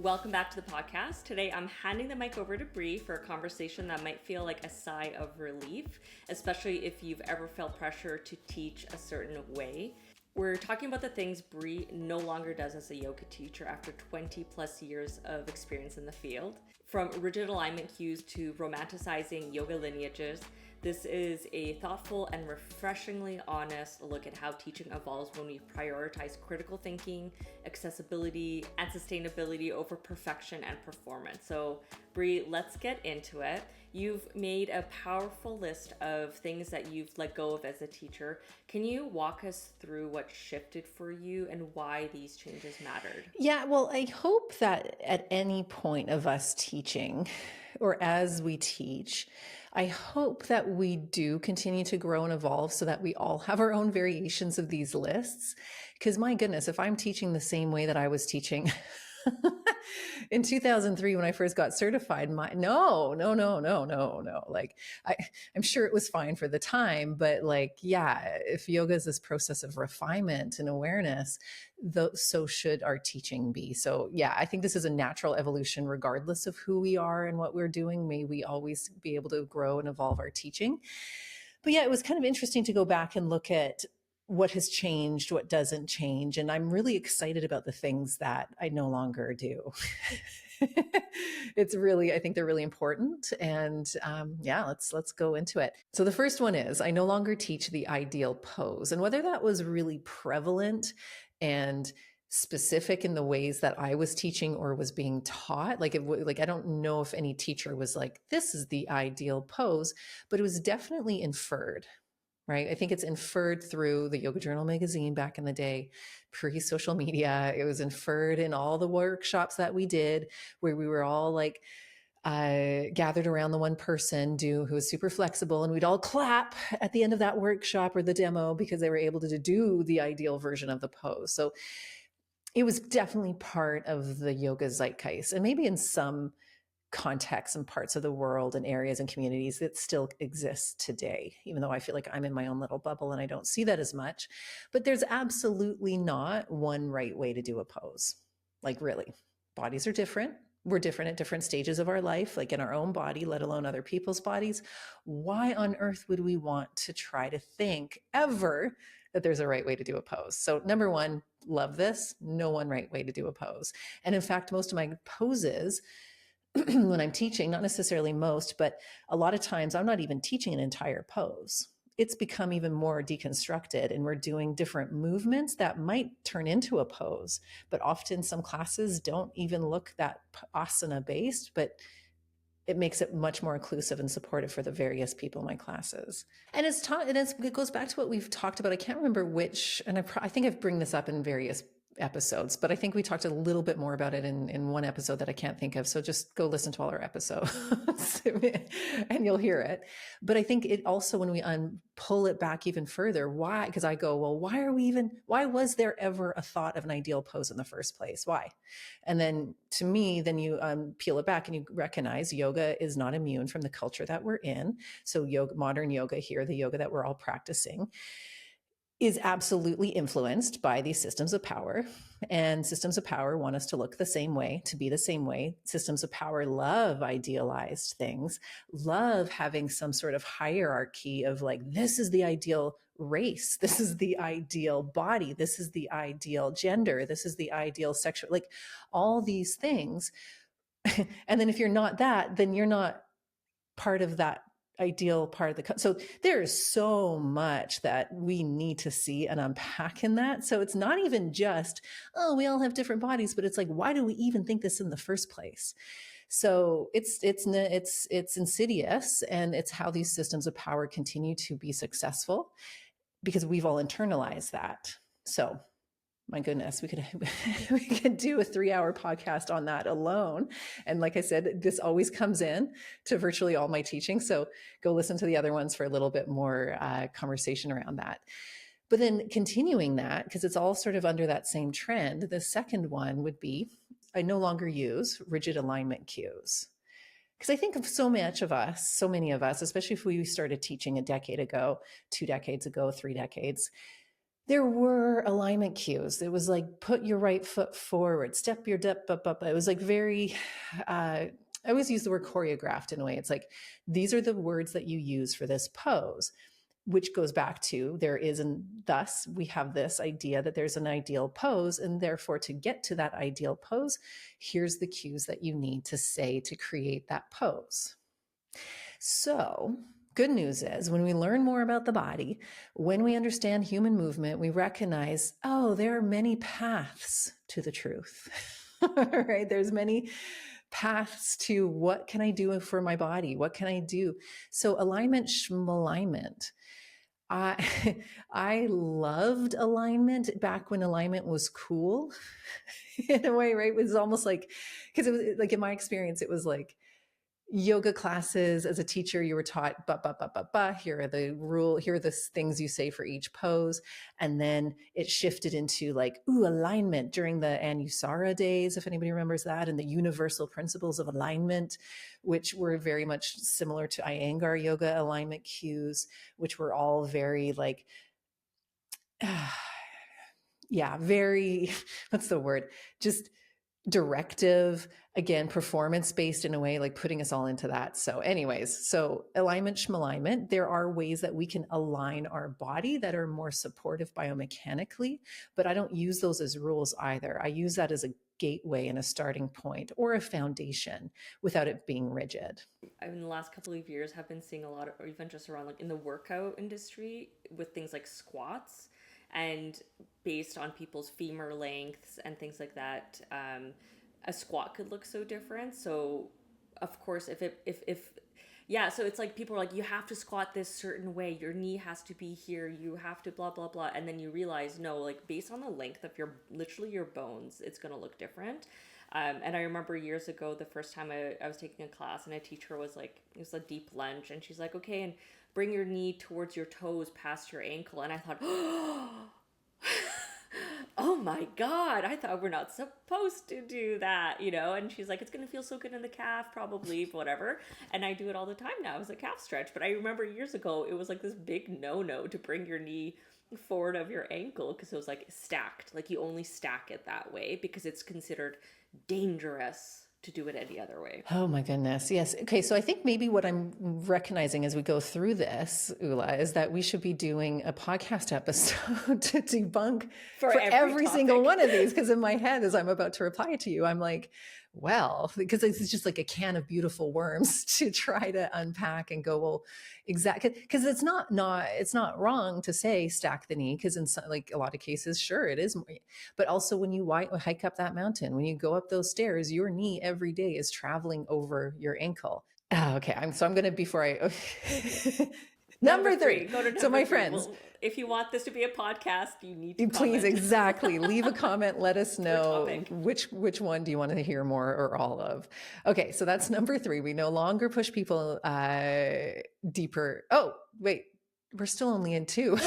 Welcome back to the podcast. Today I'm handing the mic over to Brea for a conversation that might feel like a sigh of relief, especially if you've ever felt pressure to teach a certain way. We're talking about the things Brea no longer does as a yoga teacher after 20 plus years of experience in the field. From rigid alignment cues to romanticizing yoga lineages, this is a thoughtful and refreshingly honest look at how teaching evolves when we prioritize critical thinking, accessibility, and sustainability over perfection and performance. So, Brea, let's get into it. You've made a powerful list of things that you've let go of as a teacher. Can you walk us through what shifted for you and why these changes mattered? Yeah, well, I hope that at any point of us teaching or as we teach, I hope that we do continue to grow and evolve so that we all have our own variations of these lists. Because my goodness, if I'm teaching the same way that I was teaching in 2003 when I first got certified, no. Like I'm sure it was fine for the time, but if yoga is this process of refinement and awareness, so should our teaching be. So yeah, I think this is a natural evolution regardless of who we are and what we're doing. May we always be able to grow and evolve our teaching. But yeah, it was kind of interesting to go back and look at what has changed, what doesn't change. And I'm really excited about the things that I no longer do. I think they're really important. And let's go into it. So the first one is I no longer teach the ideal pose. And whether that was really prevalent and specific in the ways that I was teaching or was being taught, I don't know if any teacher was like, this is the ideal pose, but it was definitely inferred. Right. I think it's inferred through the Yoga Journal magazine back in the day, pre-social media. It was inferred in all the workshops that we did where we were all gathered around the one person who was super flexible, and we'd all clap at the end of that workshop or the demo because they were able to do the ideal version of the pose. So it was definitely part of the yoga zeitgeist, and maybe in some contexts and parts of the world and areas and communities that still exist today, even though I feel like I'm in my own little bubble and I don't see that as much. But there's absolutely not one right way to do a pose. Like, really, bodies are different. We're different at different stages of our life, like in our own body, let alone other people's bodies. Why on earth would we want to try to think ever that there's a right way to do a pose? So number one, love this. No one right way to do a pose. And in fact, most of my poses when I'm teaching, not necessarily most, but a lot of times I'm not even teaching an entire pose. It's become even more deconstructed, and we're doing different movements that might turn into a pose. But often some classes don't even look that asana based, but it makes it much more inclusive and supportive for the various people in my classes. And it goes back to what we've talked about. I can't remember which, and I think I've bring this up in various episodes, but I think we talked a little bit more about it in one episode that I can't think of. So just go listen to all our episodes and you'll hear it. But I think it also, when we pull it back even further, why? Because I go, well, why was there ever a thought of an ideal pose in the first place? Why? And then to me, then you peel it back and you recognize yoga is not immune from the culture that we're in. So modern yoga here, the yoga that we're all practicing, is absolutely influenced by these systems of power. And systems of power want us to look the same way, to be the same way. Systems of power love idealized things, love having some sort of hierarchy of like, this is the ideal race, this is the ideal body, this is the ideal gender, this is the ideal sexual, like all these things. And then if you're not that, then you're not part of that ideal part of so there is so much that we need to see and unpack in that. So it's not even just, oh, we all have different bodies, but it's like, why do we even think this in the first place? So it's insidious, and it's how these systems of power continue to be successful because we've all internalized that. So my goodness, we could do a 3-hour podcast on that alone. And like I said, this always comes in to virtually all my teaching. So go listen to the other ones for a little bit more conversation around that. But then continuing that, because it's all sort of under that same trend, the second one would be, I no longer use rigid alignment cues. Because I think of so many of us, especially if we started teaching a decade ago, 2 decades ago, 3 decades, There were alignment cues. It was like, put your right foot forward, step your dip up. It was like very, I always use the word choreographed in a way. It's like, these are the words that you use for this pose, which goes back to there is, and thus we have this idea that there's an ideal pose. And therefore, to get to that ideal pose, here's the cues that you need to say to create that pose. So, good news is when we learn more about the body, when we understand human movement, we recognize, oh, there are many paths to the truth. Right? There's many paths to what can I do for my body? What can I do? So, alignment, schmalignment. I I loved alignment back when alignment was cool in a way, right? It was almost like, because it was like, in my experience, it was like yoga classes. As a teacher, you were taught here are the here are the things you say for each pose. And then it shifted into like, alignment during the Anusara days, if anybody remembers that, and the universal principles of alignment, which were very much similar to Iyengar yoga alignment cues, which were all very like yeah, very, what's the word? Just directive, again, performance based in a way, like putting us all into that. So, anyways, so alignment, schmalignment, there are ways that we can align our body that are more supportive biomechanically, but I don't use those as rules either. I use that as a gateway and a starting point or a foundation without it being rigid. In the last couple of years have been seeing a lot of, or even just around like in the workout industry with things like squats, and based on people's femur lengths and things like that, a squat could look so different. So of course, if yeah, so it's like people are like, you have to squat this certain way, your knee has to be here, you have to blah blah blah, and then you realize no, like based on the length of your, literally your bones, it's gonna look different. And I remember years ago, the first time I was taking a class, and a teacher was like, it was a deep lunge, and she's like, okay, and bring your knee towards your toes past your ankle. And I thought, oh my God, I thought we're not supposed to do that, you know? And she's like, it's going to feel so good in the calf, probably, whatever. And I do it all the time now as a calf stretch. But I remember years ago, it was like this big no to bring your knee forward of your ankle, because it was like stacked. Like you only stack it that way because it's considered dangerous to do it any other way. Oh my goodness. Yes. Okay. So I think maybe what I'm recognizing as we go through this, Ula, is that we should be doing a podcast episode to debunk for every single one of these. Because in my head, as I'm about to reply to you, I'm like, well, because it's just like a can of beautiful worms to try to unpack and go, well, exactly. Because it's not wrong to say stack the knee, because in some, like a lot of cases, sure, it is. But also when you hike up that mountain, when you go up those stairs, your knee every day is traveling over your ankle. Oh, okay. I'm going to, before I, number three. Go to number so my three. Friends, well, if you want this to be a podcast, you need to please comment. Exactly leave a comment. Let us know which one do you want to hear more or all of. Okay, so that's number three. We no longer push people deeper. Oh wait, we're still only in two.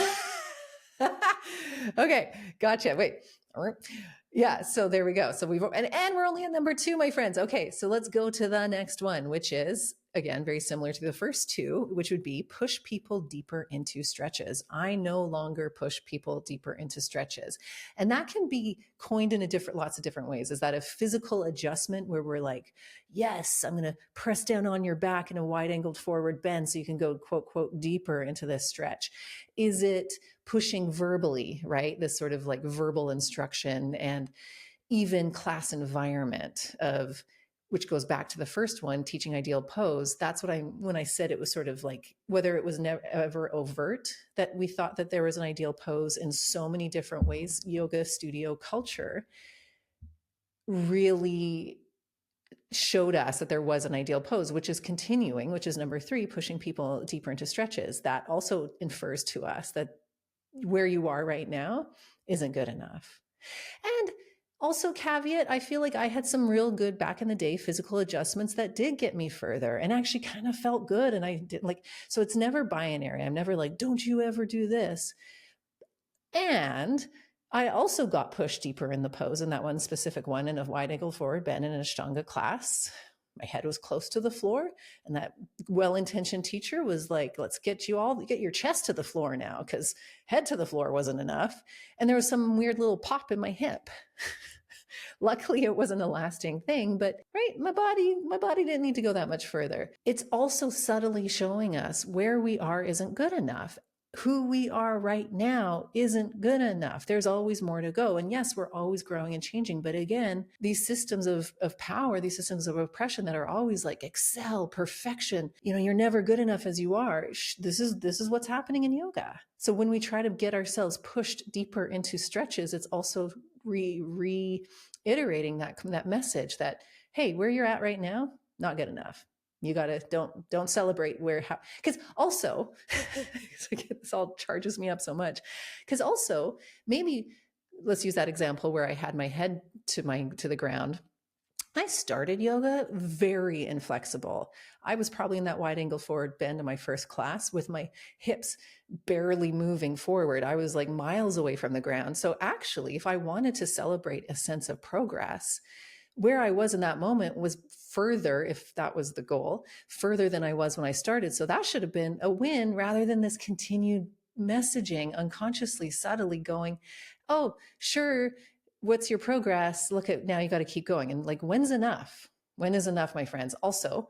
Okay, gotcha. Wait. Yeah, so there we go. So we've and we're only at number two, my friends. Okay, so let's go to the next one, which is, again, very similar to the first two, which would be push people deeper into stretches. I no longer push people deeper into stretches. And that can be coined in lots of different ways. Is that a physical adjustment where we're like, yes, I'm going to press down on your back in a wide angled forward bend so you can go, quote, quote, deeper into this stretch? Is it pushing verbally, right? This sort of like verbal instruction and even class environment of, which goes back to the first one, teaching ideal pose. That's what when I said it was sort of like, whether it was never ever overt that we thought that there was an ideal pose in so many different ways, yoga studio culture really showed us that there was an ideal pose, which is continuing, which is number three, pushing people deeper into stretches. That also infers to us that where you are right now isn't good enough. And also, caveat, I feel like I had some real good back in the day physical adjustments that did get me further and actually kind of felt good. And I didn't like, so it's never binary. I'm never like, don't you ever do this. And I also got pushed deeper in the pose in that one specific one in a wide angle forward bend in an Ashtanga class. My head was close to the floor, and that well-intentioned teacher was like, let's get your chest to the floor now, because head to the floor wasn't enough. And there was some weird little pop in my hip. Luckily, it wasn't a lasting thing, but right, my body didn't need to go that much further. It's also subtly showing us where we are isn't good enough. Who we are right now isn't good enough. There's always more to go. And yes, we're always growing and changing. But again, these systems of power, these systems of oppression that are always like excel, perfection, you're never good enough as you are. This is what's happening in yoga. So when we try to get ourselves pushed deeper into stretches, it's also reiterating that message that, hey, where you're at right now, not good enough. You gotta don't celebrate because also this all charges me up so much. Because also maybe let's use that example where I had my head to the ground. I started yoga very inflexible. I was probably in that wide angle forward bend in my first class with my hips barely moving forward. I was like miles away from the ground. So actually, if I wanted to celebrate a sense of progress, where I was in that moment was further, if that was the goal, further than I was when I started. So that should have been a win rather than this continued messaging unconsciously, subtly going, oh, sure, what's your progress? Look at now, you got to keep going. And like, when's enough? When is enough, my friends? Also,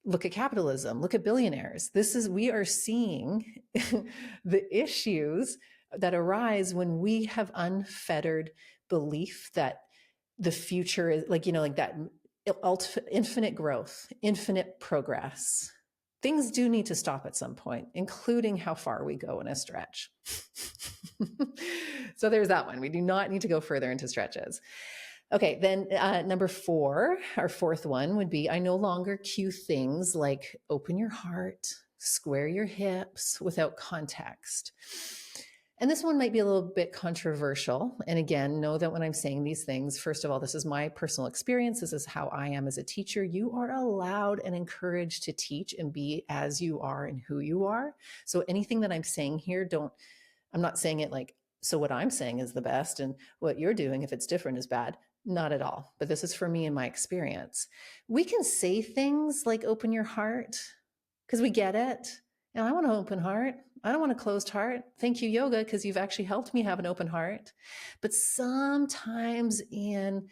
look at capitalism, look at billionaires. We are seeing the issues that arise when we have unfettered belief that the future is like that infinite growth, infinite progress. Things do need to stop at some point, including how far we go in a stretch. So there's that one. We do not need to go further into stretches. Okay, then number 4, our fourth one would be, I no longer cue things like open your heart, square your hips without context. And this one might be a little bit controversial. And again, know that when I'm saying these things, first of all, this is my personal experience. This is how I am as a teacher. You are allowed and encouraged to teach and be as you are and who you are. So anything that I'm saying here, I'm not saying it like, so what I'm saying is the best and what you're doing, if it's different, is bad. Not at all. But this is for me and my experience. We can say things like open your heart because we get it. And I want an open heart. I don't want a closed heart. Thank you, yoga, because you've actually helped me have an open heart. But sometimes in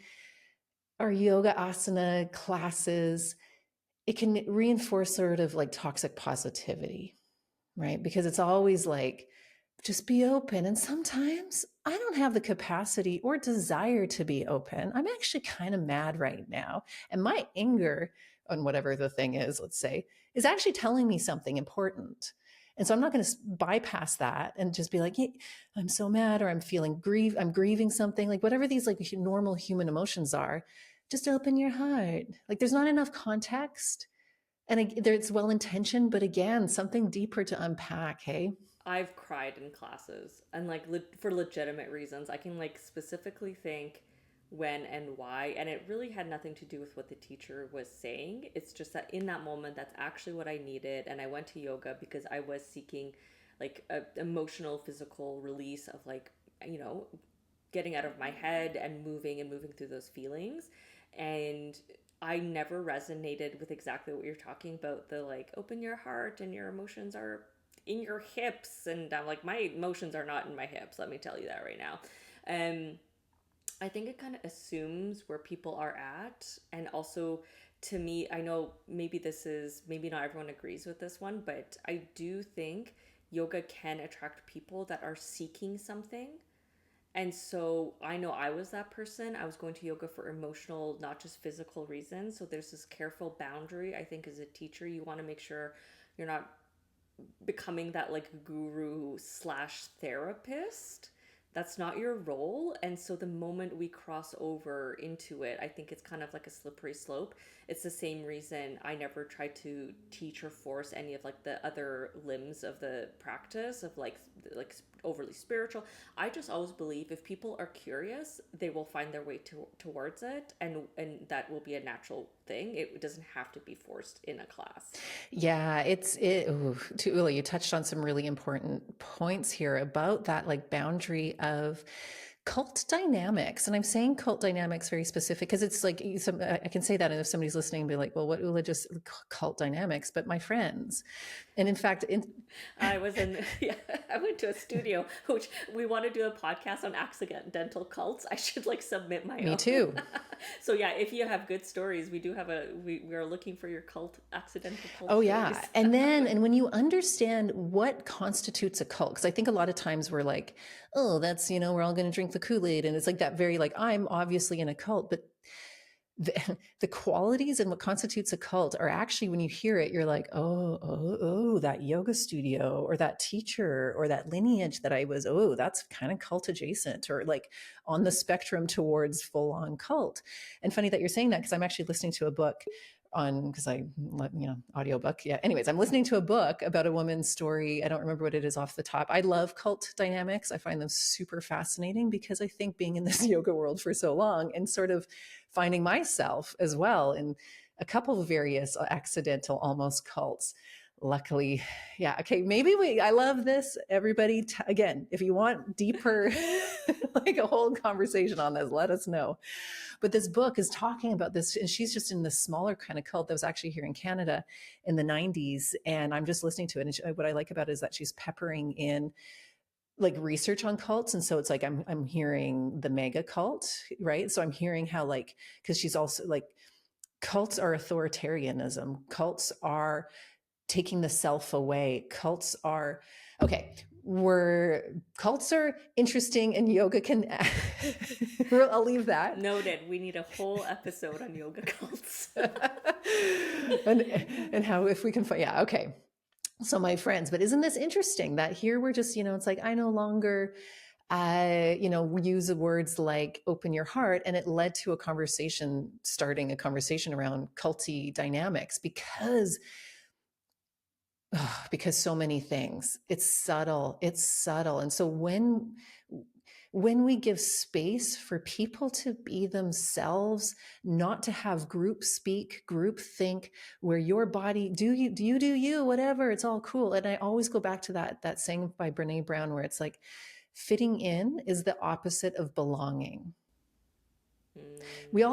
our yoga asana classes, it can reinforce sort of like toxic positivity, right? Because it's always like, just be open. And sometimes I don't have the capacity or desire to be open. I'm actually kind of mad right now. And my anger on whatever the thing is, let's say, is actually telling me something important. And so I'm not going to bypass that and just be like, hey, I'm so mad, or I'm grieving something, like whatever these like normal human emotions are. Just open your heart. Like there's not enough context. And it's well-intentioned, but again, something deeper to unpack, hey? I've cried in classes, and like for legitimate reasons. I can like specifically think when and why, and it really had nothing to do with what the teacher was saying. It's just that in that moment, that's actually what I needed, and I went to yoga because I was seeking like a emotional, physical release of like, you know, getting out of my head and moving through those feelings. And I never resonated with exactly what you're talking about, the like open your heart and your emotions are in your hips. And I'm like, my emotions are not in my hips, let me tell you that right now. I think it kind of assumes where people are at. And also, to me, I know maybe not everyone agrees with this one, but I do think yoga can attract people that are seeking something. And so I know I was that person. I was going to yoga for emotional, not just physical reasons. So there's this careful boundary. I think as a teacher, you want to make sure you're not becoming that like guru slash therapist. That's not your role. And so the moment we cross over into it, I think it's kind of like a slippery slope. It's the same reason I never tried to teach or force any of like the other limbs of the practice of like overly spiritual. I just always believe if people are curious, they will find their way towards it, and that will be a natural thing. It doesn't have to be forced in a class. Yeah, to Ula, you touched on some really important points here about that like boundary of Cult dynamics. And I'm saying cult dynamics very specific because it's like I can say that. And if somebody's listening, be like, well, what Ula just cult dynamics, but my friends. And in fact, I was in, yeah, I went to a studio, which we want to do a podcast on accidental cults. I should like submit my me own. too. So yeah, if you have good stories, we do have we are looking for your accidental cult Oh stories. yeah. And when you understand what constitutes a cult, because I think a lot of times we're like, oh, that's, we're all going to drink the Kool-Aid. And it's like that very like, I'm obviously in a cult, but the qualities and what constitutes a cult are actually, when you hear it, you're like, oh, that yoga studio or that teacher or that lineage that I was, oh, that's kind of cult adjacent or like on the spectrum towards full on cult. And funny that you're saying that, because I'm actually listening to a book on, because I, audiobook. Yeah. Anyways, I'm listening to a book about a woman's story. I don't remember what it is off the top. I love cult dynamics. I find them super fascinating because I think being in this yoga world for so long and sort of finding myself as well in a couple of various accidental almost cults. Luckily, yeah. Okay, I love this. Everybody, again, if you want deeper, like a whole conversation on this, let us know. But this book is talking about this, and she's just in this smaller kind of cult that was actually here in Canada in the 90s. And I'm just listening to it. And what I like about it is that she's peppering in like research on cults. And so it's like I'm hearing the mega cult, right? So I'm hearing how, like, because she's also like, cults are authoritarianism, cults are taking the self away, cults are okay, cults are interesting, and yoga can I'll leave that. Noted. We need a whole episode on yoga cults. and how, if we can find, yeah, okay. So my friends, but isn't this interesting that here we're just, it's like, I no longer, we use words like open your heart, and it led to starting a conversation around culty dynamics because so many things, it's subtle. And so when we give space for people to be themselves, not to have group speak, group think, where your body, do you, whatever, it's all cool. And I always go back to that saying by Brene Brown, where it's like, fitting in is the opposite of belonging. We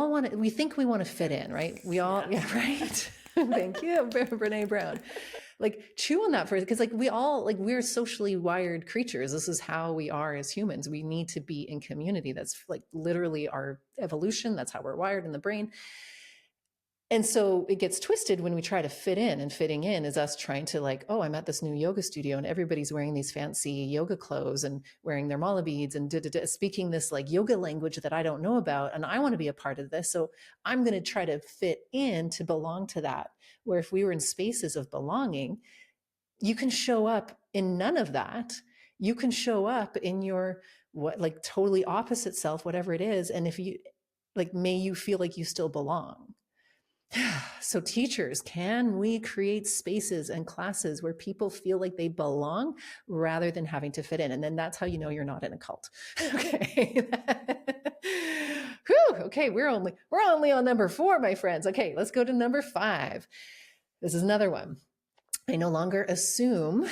think we want to fit in, right? We all, yeah, right. Thank you, Brene Brown. Like, chew on that for, because like we're socially wired creatures. This is how we are as humans. We need to be in community. That's like literally our evolution. That's how we're wired in the brain. And so it gets twisted when we try to fit in, and fitting in is us trying to like, oh, I'm at this new yoga studio and everybody's wearing these fancy yoga clothes and wearing their mala beads and speaking this like yoga language that I don't know about. And I want to be a part of this. So I'm going to try to fit in to belong to that. Where if we were in spaces of belonging, you can show up in none of that. You can show up in your like totally opposite self, whatever it is. And if you like, may you feel like you still belong. So teachers, can we create spaces and classes where people feel like they belong rather than having to fit in? And then that's how you know you're not in a cult. Okay. Whew, okay, we're only on number 4, my friends. Okay, let's go to number 5. This is another one. I no longer assume.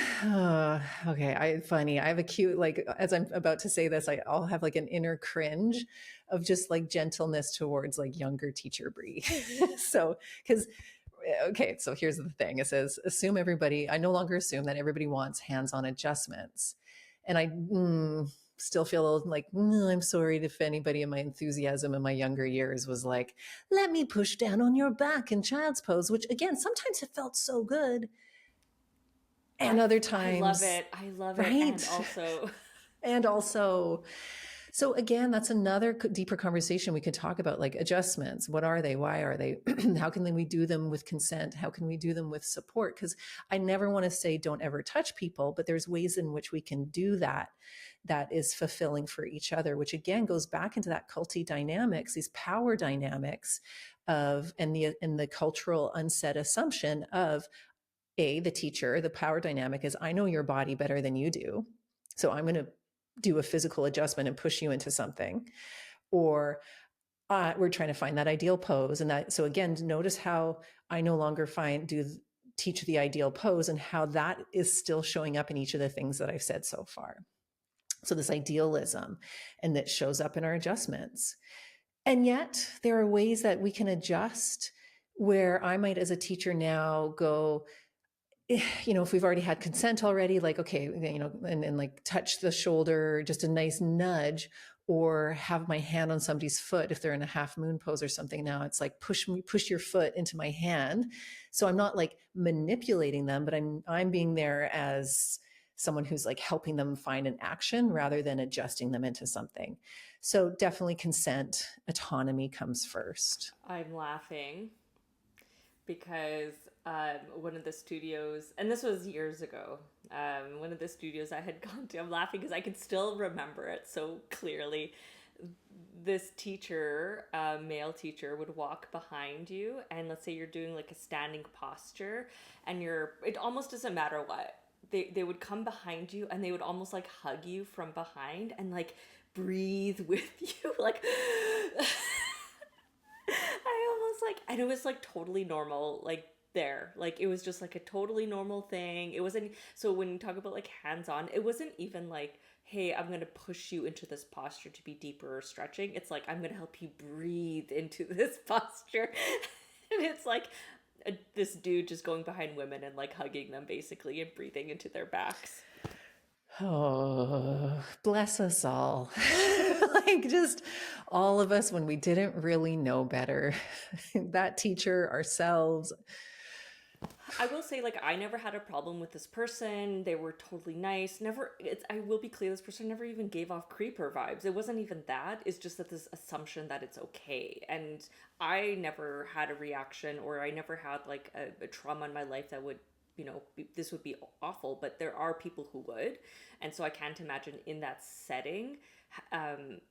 Okay, I have a cute, like, as I'm about to say this, I'll have like an inner cringe of just like gentleness towards like younger teacher Brea. So, because, okay, so here's the thing. It says, I no longer assume that everybody wants hands-on adjustments. And I still feel like, I'm sorry if anybody in my enthusiasm in my younger years was like, let me push down on your back in child's pose, which again, sometimes it felt so good. And other times, I love it. Right? And also, so again, that's another deeper conversation we could talk about, like adjustments. What are they? Why are they? How can we do them with consent? How can we do them with support? Because I never want to say don't ever touch people, but there's ways in which we can do that is fulfilling for each other, which again goes back into that culty dynamics, these power dynamics of, and the cultural unsaid assumption of, the teacher, the power dynamic is, I know your body better than you do. So I'm going to do a physical adjustment and push you into something. Or we're trying to find that ideal pose. And that, so again, notice how I no longer teach the ideal pose and how that is still showing up in each of the things that I've said so far. So this idealism, and that shows up in our adjustments. And yet there are ways that we can adjust where I might, as a teacher now, go, if we've already had consent already, like, okay, and like touch the shoulder, just a nice nudge, or have my hand on somebody's foot if they're in a half moon pose or something. Now it's like push your foot into my hand. So I'm not like manipulating them, but I'm being there as someone who's like helping them find an action rather than adjusting them into something. So definitely consent, autonomy comes first. I'm laughing because one of the studios, and this was years ago, one of the studios I had gone to, I'm laughing because I can still remember it so clearly. This teacher, male teacher, would walk behind you, and let's say you're doing like a standing posture, and it almost doesn't matter what. They would come behind you and they would almost like hug you from behind and like breathe with you, like I almost like, and it was like totally normal, like there, like it was just like a totally normal thing. It wasn't, so when you talk about like hands on, it wasn't even like, hey, I'm gonna push you into this posture to be deeper or stretching. It's like, I'm gonna help you breathe into this posture. And it's like this dude just going behind women and like hugging them basically and breathing into their backs. Oh, bless us all. Like just all of us when we didn't really know better. That teacher, ourselves. I will say, like, I never had a problem with this person. They were totally nice. Never, I will be clear, this person never even gave off creeper vibes. It wasn't even that. It's just that this assumption that it's okay. And I never had a reaction, or I never had like a trauma in my life that would, this would be awful, but there are people who would. And so I can't imagine in that setting,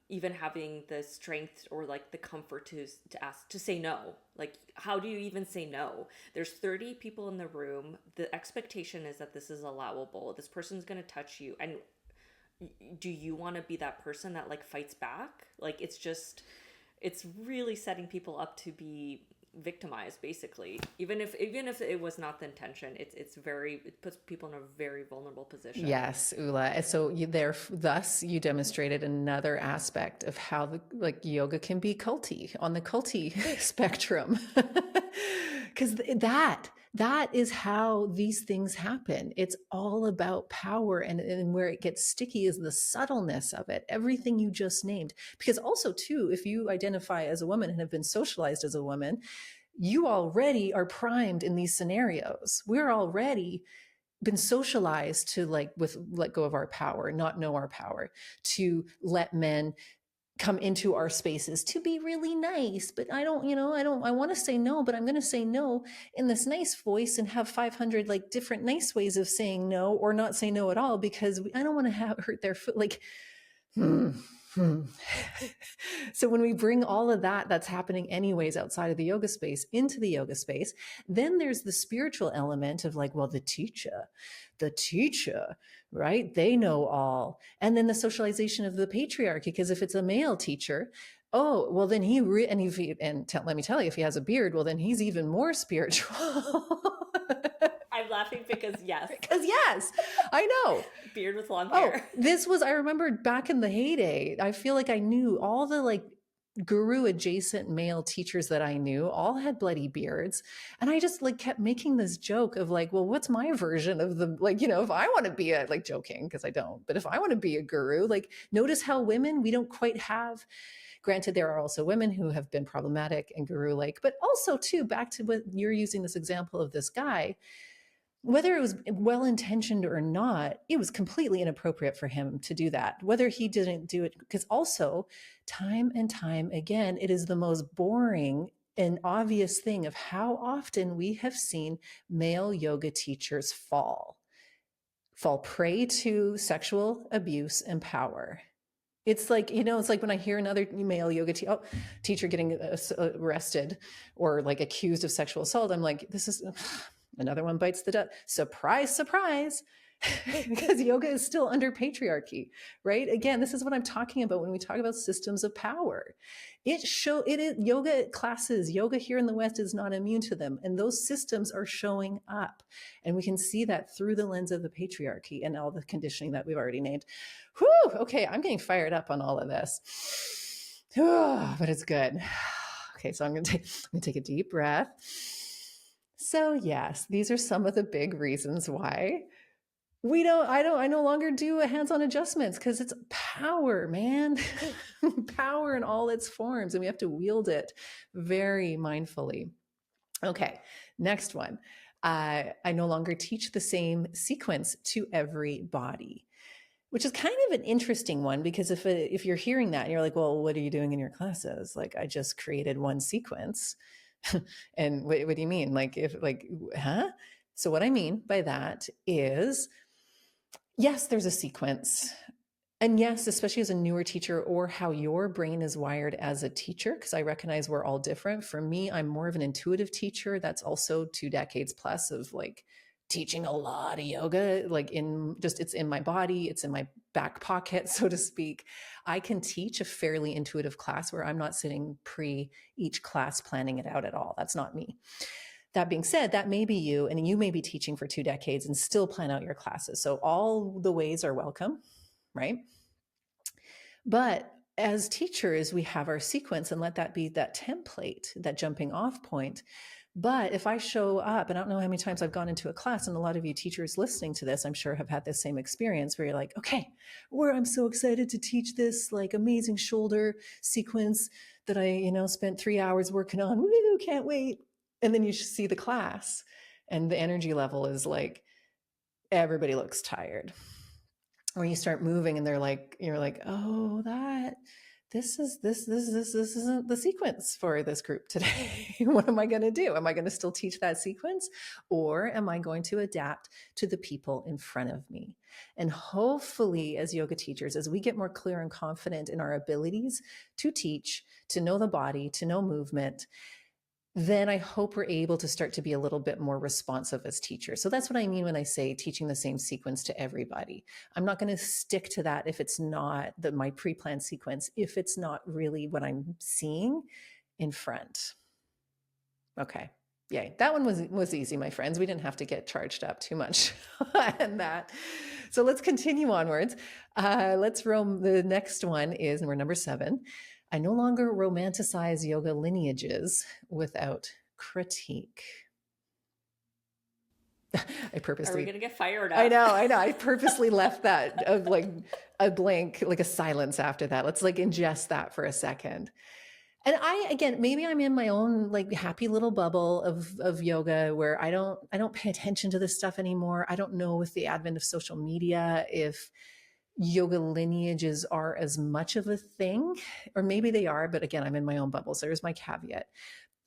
even having the strength or like the comfort to ask, to say no. Like, how do you even say no? There's 30 people in the room. The expectation is that this is allowable. This person's going to touch you. And do you want to be that person that like fights back? Like, it's really setting people up to be victimized, basically. Even if it was not the intention, it puts people in a very vulnerable position. Yes, Ula. So thus you demonstrated another aspect of how like yoga can be culty, on the culty spectrum. Because that is how these things happen. It's all about power, and where it gets sticky is the subtleness of it. Everything you just named. Because also too, if you identify as a woman and have been socialized as a woman, you already are primed in these scenarios. We're already been socialized to let go of our power, not know our power, to let men come into our spaces, to be really nice. But I want to say no, but I'm going to say no in this nice voice and have 500 like different nice ways of saying no, or not say no at all, because I don't want to hurt their foot. Like, So when we bring all of that's happening anyways outside of the yoga space into the yoga space, then there's the spiritual element of like, well, the teacher, right? They know all. And then the socialization of the patriarchy, because if it's a male teacher, oh, well, then let me tell you, if he has a beard, well, then he's even more spiritual. I'm laughing because yes. Because yes, I know. Beard with long hair. I remember back in the heyday, I feel like I knew all the like guru adjacent male teachers that I knew all had bloody beards. And I just like kept making this joke of like, well, what's my version of the, like, if I want to be like joking, because I don't, but if I want to be a guru, like notice how women, we don't quite have. Granted, there are also women who have been problematic and guru-like, but also too, back to what you're using this example of this guy, whether it was well-intentioned or not, it was completely inappropriate for him to do that. Whether he didn't do it, because also time and time again, it is the most boring and obvious thing of how often we have seen male yoga teachers fall prey to sexual abuse and power. It's like, it's like when I hear another male yoga teacher getting arrested or like accused of sexual assault, I'm like, this is... Another one bites the dust. Surprise, surprise. because yoga is still under patriarchy, right? Again, this is what I'm talking about when we talk about systems of power. It is yoga classes, yoga here in the West is not immune to them. And those systems are showing up. And we can see that through the lens of the patriarchy and all the conditioning that we've already named. Whew, okay, I'm getting fired up on all of this. But it's good. Okay, so I'm gonna take a deep breath. So yes, these are some of the big reasons why I no longer do a hands-on adjustments, because it's power, man. Power in all its forms, and we have to wield it very mindfully. Okay, next one. I no longer teach the same sequence to every body, which is kind of an interesting one, because if you're hearing that and you're like, well, what are you doing in your classes? Like, I just created one sequence. And what do you mean? Huh? So what I mean by that is, yes, there's a sequence. And yes, especially as a newer teacher, or how your brain is wired as a teacher, because I recognize we're all different. For me, I'm more of an intuitive teacher. That's also 2 decades plus of like teaching a lot of yoga, like it's in my body, it's in my back pocket, so to speak. I can teach a fairly intuitive class where I'm not sitting pre each class planning it out at all. That's not me. That being said, that may be you, and you may be teaching for 2 decades and still plan out your classes. So all the ways are welcome, right? But as teachers, we have our sequence, and let that be that template, that jumping off point. But if I show up, and I don't know how many times I've gone into a class, and a lot of you teachers listening to this, I'm sure have had this same experience where you're like, okay, I'm so excited to teach this like amazing shoulder sequence that I, spent 3 hours working on. Woo, can't wait. And then you see the class, and the energy level is like, everybody looks tired. Or you start moving and you're like, oh, this isn't the sequence for this group today. What am I going to do? Am I going to still teach that sequence, or am I going to adapt to the people in front of me? And hopefully, as yoga teachers, as we get more clear and confident in our abilities to teach, to know the body, to know movement, then I hope we're able to start to be a little bit more responsive as teachers. So that's what I mean when I say teaching the same sequence to everybody. I'm not going to stick to that if it's not my pre-planned sequence, if it's not really what I'm seeing in front. Okay. Yay. That one was easy, my friends. We didn't have to get charged up too much on that. So let's continue onwards. The next one is, and we're number 7. I no longer romanticize yoga lineages without critique. I purposely. Are we gonna get fired up? I know. I purposely left that of like a blank, like a silence after that. Let's like ingest that for a second. And again, maybe I'm in my own like happy little bubble of yoga where I don't pay attention to this stuff anymore. I don't know, with the advent of social media, if yoga lineages are as much of a thing, or maybe they are, but again, I'm in my own bubble. So there's my caveat.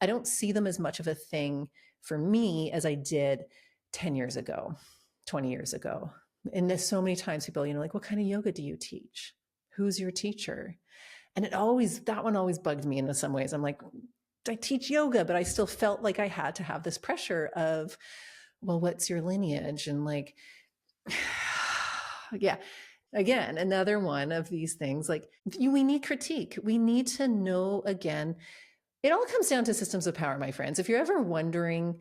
I don't see them as much of a thing for me as I did 10 years ago, 20 years ago. And there's so many times people, like, what kind of yoga do you teach? Who's your teacher? And that one always bugged me in some ways. I'm like, I teach yoga, but I still felt like I had to have this pressure of, well, what's your lineage? And like, yeah. Again, another one of these things, like we need critique. We need to know, again, it all comes down to systems of power, my friends. If you're ever wondering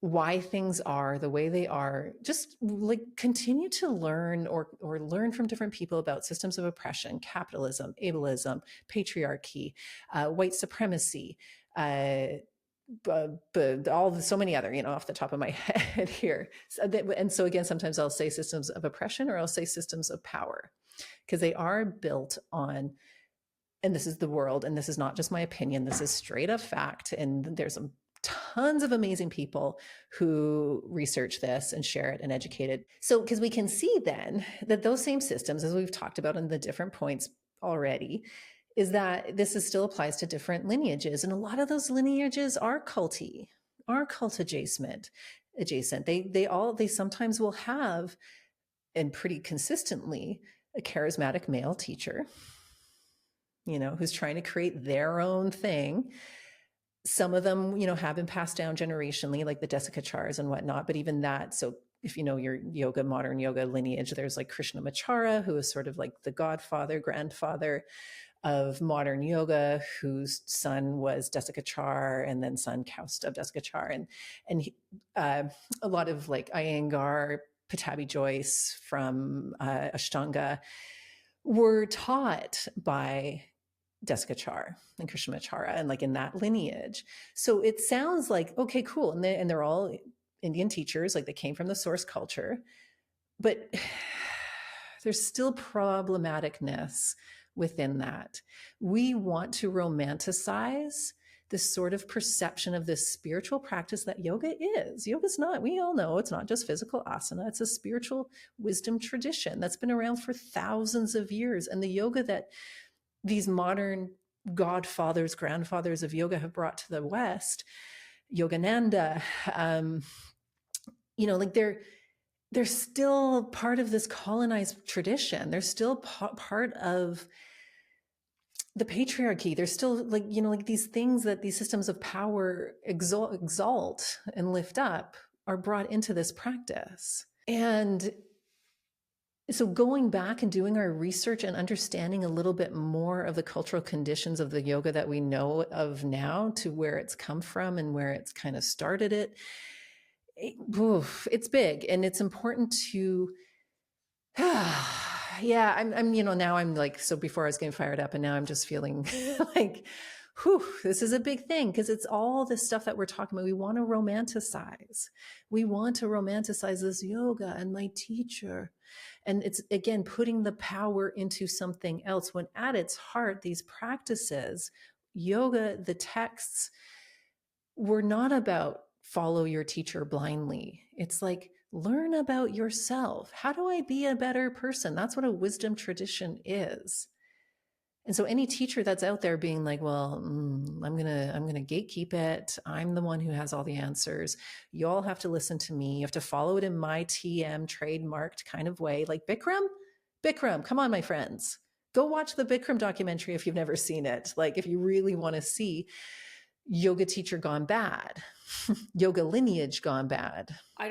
why things are the way they are, just like continue to learn or learn from different people about systems of oppression, capitalism, ableism, patriarchy, white supremacy, so many other, off the top of my head here. And so again, sometimes I'll say systems of oppression, or I'll say systems of power, because they are built on, and this is the world, and this is not just my opinion, this is straight up fact. And there's tons of amazing people who research this and share it and educate it. So, because we can see then that those same systems, as we've talked about in the different points already, is that this still applies to different lineages. And a lot of those lineages are culty, are cult adjacent. They sometimes will have, and pretty consistently, a charismatic male teacher, who's trying to create their own thing. Some of them, have been passed down generationally, like the Desikachars and whatnot. But even that, so if you know your yoga, modern yoga lineage, there's like Krishnamacharya, who is sort of like the godfather, grandfather of modern yoga, whose son was Desikachar, and then son Kausta of Desikachar, and a lot of like Iyengar, Patabi Joyce from Ashtanga were taught by Desikachar and Krishnamacharya, and like in that lineage. So it sounds like, okay, cool. And they're all Indian teachers, like they came from the source culture, but there's still problematicness within that. We want to romanticize this sort of perception of this spiritual practice that yoga is. Yoga's not, we all know it's not just physical asana, it's a spiritual wisdom tradition that's been around for thousands of years. And the yoga that these modern godfathers, grandfathers of yoga have brought to the West, Yogananda, like they're still part of this colonized tradition. They're still part of the patriarchy. They're still like these things that these systems of power exalt and lift up are brought into this practice. And so going back and doing our research and understanding a little bit more of the cultural conditions of the yoga that we know of now, to where it's come from and where it's kind of started it's big, and it's important to yeah, I'm now I'm like, so before I was getting fired up, and now I'm just feeling like, this is a big thing, because it's all this stuff that we're talking about. We want to romanticize. We want to romanticize this yoga and my teacher. And it's, again, putting the power into something else, when at its heart, these practices, yoga, the texts, were not about follow your teacher blindly. It's like, learn about yourself. How do I be a better person? That's what a wisdom tradition is. And so any teacher that's out there being like, well, I'm gonna gatekeep it. I'm the one who has all the answers. You all have to listen to me. You have to follow it in my TM trademarked kind of way. Like Bikram, come on, my friends. Go watch the Bikram documentary if you've never seen it. Like, if you really want to see yoga teacher gone bad, yoga lineage gone bad. I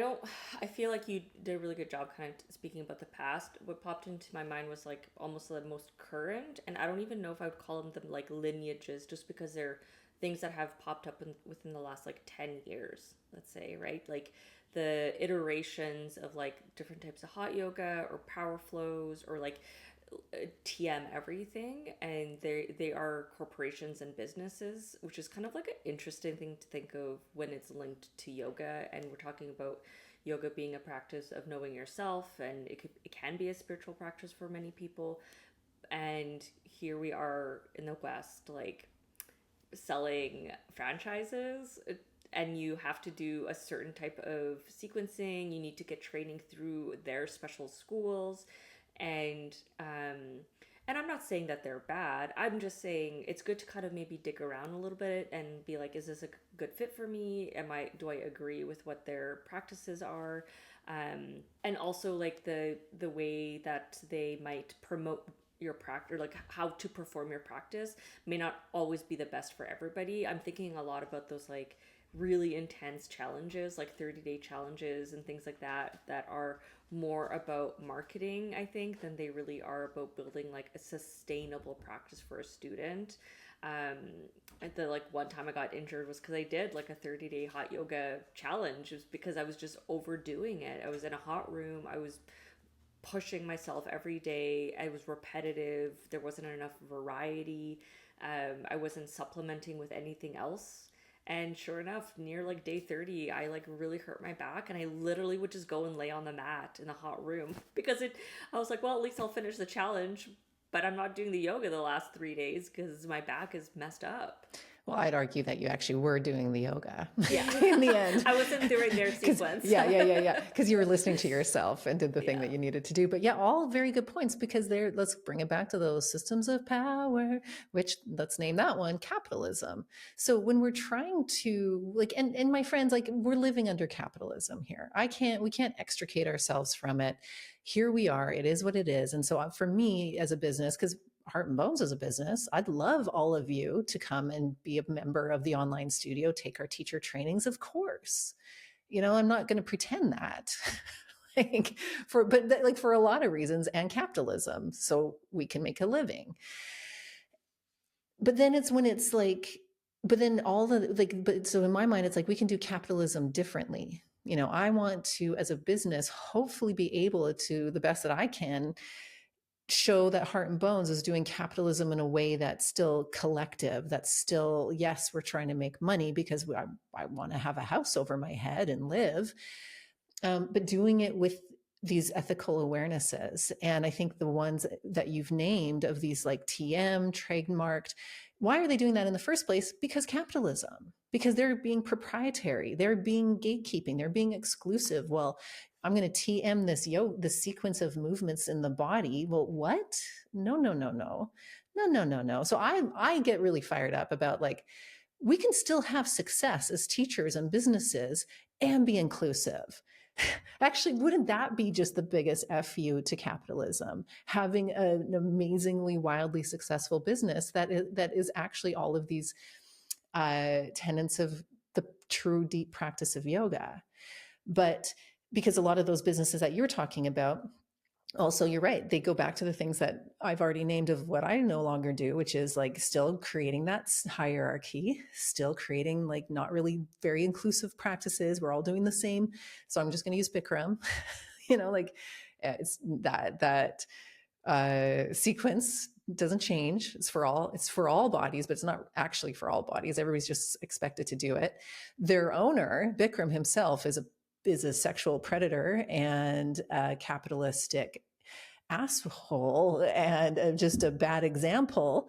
feel like you did a really good job kind of speaking about the past. What popped into my mind was like almost the most current, and I don't even know if I would call them like lineages, just because they're things that have popped up within the last like 10 years, let's say, right? Like the iterations of like different types of hot yoga or power flows, or like TM everything, and they are corporations and businesses, which is kind of like an interesting thing to think of when it's linked to yoga. And we're talking about yoga being a practice of knowing yourself, and it can be a spiritual practice for many people. And here we are in the West, like selling franchises, and you have to do a certain type of sequencing. You need to get training through their special schools, and I'm not saying that they're bad. I'm just saying it's good to kind of maybe dig around a little bit and be like, is this a good fit for me? Do I agree with what their practices are? And also like the way that they might promote your practice, or like how to perform your practice, may not always be the best for everybody. I'm thinking a lot about those like really intense challenges, like 30-day challenges and things like that are more about marketing, I think, than they really are about building like a sustainable practice for a student. The like one time I got injured was because I did like a 30-day hot yoga challenge. It was because I was just overdoing it. I was in a hot room. I was pushing myself every day. I was repetitive. There wasn't enough variety. I wasn't supplementing with anything else. And sure enough, near like day 30, I like really hurt my back, and I literally would just go and lay on the mat in the hot room because I was like, well, at least I'll finish the challenge, but I'm not doing the yoga the last 3 days because my back is messed up. Well, I'd argue that you actually were doing the yoga. Yeah. In the end. I wasn't doing their sequence. Yeah. Because you were listening to yourself and did the thing that you needed to do. But yeah, all very good points, because let's bring it back to those systems of power, which, let's name that one, capitalism. So when we're trying to like, and my friends, like, we're living under capitalism here. We can't extricate ourselves from it. Here we are, it is what it is. And so for me as a business, because Heart and Bones is a business, I'd love all of you to come and be a member of the online studio, take our teacher trainings, of course. I'm not going to pretend that. like like for a lot of reasons, and capitalism, so we can make a living. But then it's when it's like, but then all the like, but so in my mind, it's like we can do capitalism differently. I want to, as a business, hopefully be able to, the best that I can, show that Heart and Bones is doing capitalism in a way that's still collective, that's still, yes, we're trying to make money because I want to have a house over my head and live, but doing it with these ethical awarenesses. And I think the ones that you've named of these like TM, trademarked, why are they doing that in the first place? Because capitalism, because they're being proprietary, they're being gatekeeping, they're being exclusive. Well, I'm going to TM the sequence of movements in the body. Well, what? No, no, no, no, no, no, no, no. So I get really fired up about like, we can still have success as teachers and businesses and be inclusive. Actually, wouldn't that be just the biggest FU to capitalism? Having an amazingly, wildly successful business that is actually all of these tenets of the true deep practice of yoga. But because a lot of those businesses that you're talking about, also, you're right, they go back to the things that I've already named of what I no longer do, which is like still creating that hierarchy, still creating like not really very inclusive practices. We're all doing the same, so I'm just going to use Bikram. Like it's that sequence doesn't change. It's for all bodies, but it's not actually for all bodies. Everybody's just expected to do it. Their owner, Bikram himself, is a sexual predator and a capitalistic asshole and just a bad example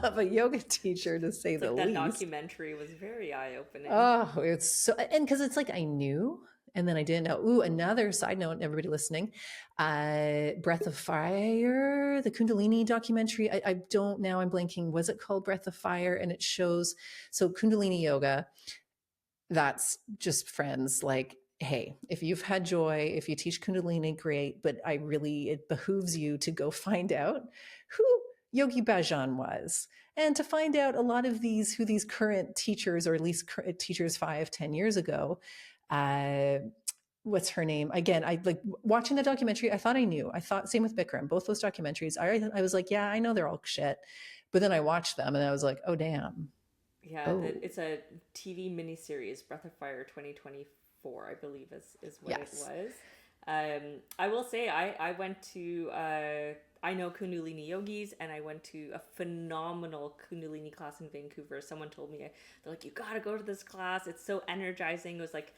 of a yoga teacher, to say It's the like that least. documentary was very eye-opening. Oh, it's so, and because it's like I knew and then I didn't know. Ooh, another side note, everybody listening, Breath of Fire, the Kundalini documentary. I don't, now I'm blanking. Was it called Breath of Fire? And it shows, so Kundalini yoga, that's just friends. Like, hey, if you've had joy, if you teach Kundalini, great. But it behooves you to go find out who Yogi Bhajan was, and to find out a lot of who these current teachers, or at least teachers 5-10 years ago, what's her name again? I like watching the documentary. I thought I knew. I thought, same with Bikram, both those documentaries. I was like, yeah, I know they're all shit. But then I watched them and I was like, oh, damn. Yeah, Oh, it's a TV miniseries, Breath of Fire 2024, I believe is what it yes. was. I will say I went to I know Kundalini yogis, and I went to a phenomenal Kundalini class in Vancouver. Someone told me, they're like, you gotta go to this class. It's so energizing. It was like,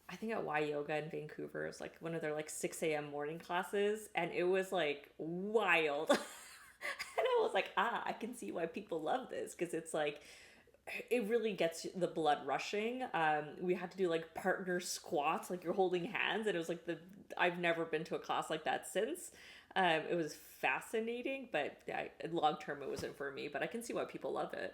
I think at Y Yoga in Vancouver, it was like one of their like 6 a.m. morning classes, and it was like wild. And I was like, I can see why people love this, because it's like it really gets the blood rushing. We had to do like partner squats, like you're holding hands, and it was like I've never been to a class like that since. It was fascinating, but yeah, long term it wasn't for me. But I can see why people love it.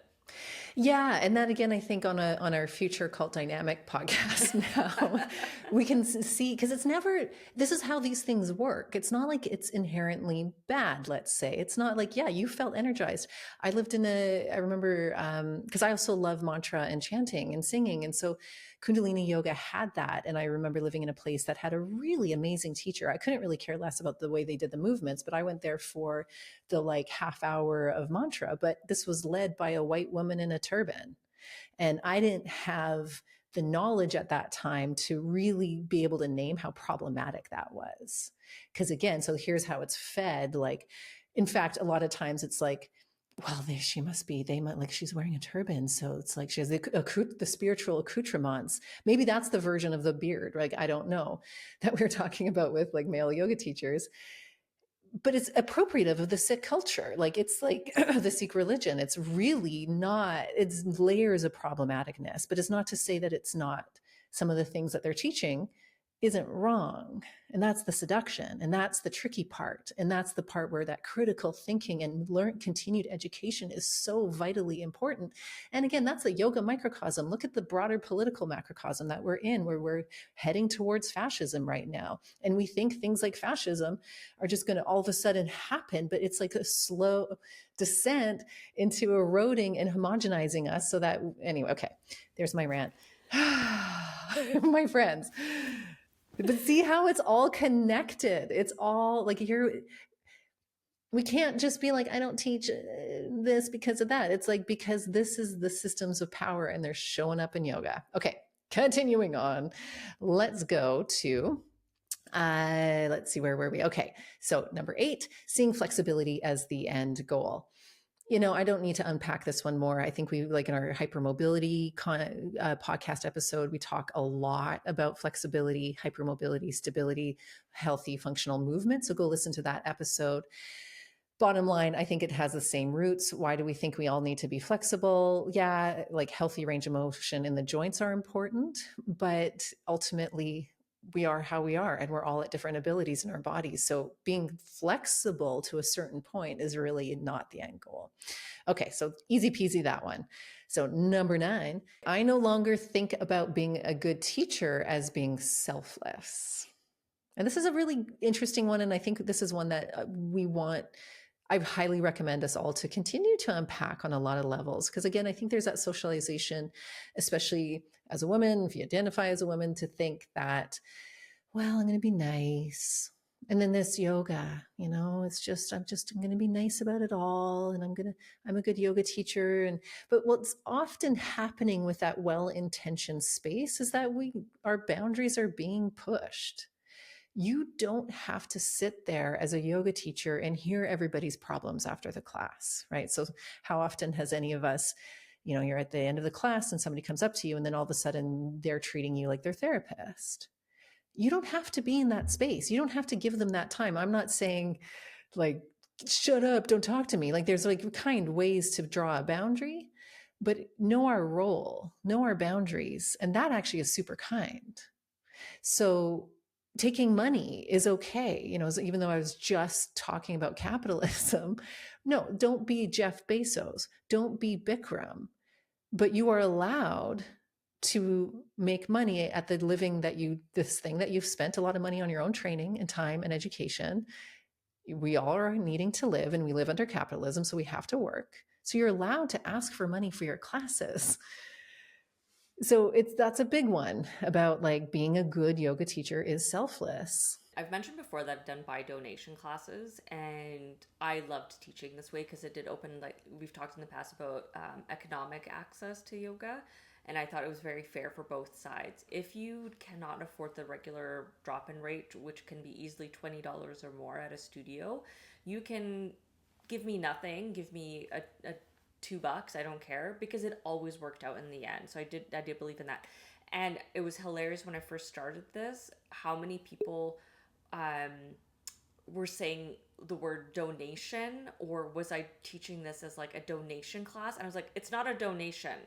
Yeah, and that again, I think on our future cult dynamic podcast now, we can see, because it's never, this is how these things work. It's not like it's inherently bad, let's say. It's not like, yeah, you felt energized. I remember, because I also love mantra and chanting and singing. And so Kundalini yoga had that. And I remember living in a place that had a really amazing teacher. I couldn't really care less about the way they did the movements, but I went there for the like half hour of mantra. But this was led by a white woman in a turban. And I didn't have the knowledge at that time to really be able to name how problematic that was. Because again, so here's how it's fed. Like, in fact, a lot of times it's like, well, she must be, they might, like, she's wearing a turban. So it's like she has the spiritual accoutrements. Maybe that's the version of the beard, right? I don't know, that we we're talking about with like male yoga teachers. But it's appropriative of the Sikh culture. Like, it's like the Sikh religion. It's really not, it's layers of problematicness, but it's not to say that it's not, some of the things that they're teaching isn't wrong. And that's the seduction. And that's the tricky part. And that's the part where that critical thinking and continued education is so vitally important. And again, that's a yoga microcosm. Look at the broader political macrocosm that we're in, where we're heading towards fascism right now. And we think things like fascism are just going to all of a sudden happen, but it's like a slow descent into eroding and homogenizing us. So that, anyway, okay, there's my rant. My friends, But see how it's all connected. It's all like we can't just be like, I don't teach this because of that. It's like, because this is the systems of power and they're showing up in yoga. Okay, continuing on. Let's go to, let's see, where were we? Okay, so number 8, seeing flexibility as the end goal. I don't need to unpack this one more. I think we, like in our hypermobility podcast episode, we talk a lot about flexibility, hypermobility, stability, healthy functional movement. So go listen to that episode. Bottom line, I think it has the same roots. Why do we think we all need to be flexible? Yeah, like healthy range of motion in the joints are important, but ultimately we are how we are and we're all at different abilities in our bodies. So being flexible to a certain point is really not the end goal. Okay, so easy peasy that one. So number 9, I no longer think about being a good teacher as being selfless. And this is a really interesting one. And I think this is one that I highly recommend us all to continue to unpack on a lot of levels. Because again, I think there's that socialization, especially as a woman, if you identify as a woman, to think that, well, I'm going to be nice. And then this yoga, I'm going to be nice about it all. And I'm a good yoga teacher. But what's often happening with that well-intentioned space is that our boundaries are being pushed. You don't have to sit there as a yoga teacher and hear everybody's problems after the class, right? So how often has any of us, you're at the end of the class and somebody comes up to you and then all of a sudden they're treating you like their therapist. You don't have to be in that space. You don't have to give them that time. I'm not saying like, shut up, don't talk to me. Like there's like kind ways to draw a boundary, but know our role, know our boundaries. And that actually is super kind. So taking money is okay. Even though I was just talking about capitalism, no, don't be Jeff Bezos, don't be Bikram, but you are allowed to make money at the living this thing that you've spent a lot of money on your own training and time and education. We all are needing to live and we live under capitalism, so we have to work. So you're allowed to ask for money for your classes. So that's a big one about like being a good yoga teacher is selfless. I've mentioned before that I've done by donation classes, and I loved teaching this way because it did open, like we've talked in the past about economic access to yoga, and I thought it was very fair for both sides. If you cannot afford the regular drop-in rate, which can be easily $20 or more at a studio, you can give me nothing, give me a $2, I don't care, because it always worked out in the end. So I did believe in that. And it was hilarious when I first started this, how many people were saying the word donation, or was I teaching this as like a donation class? And I was like, it's not a donation.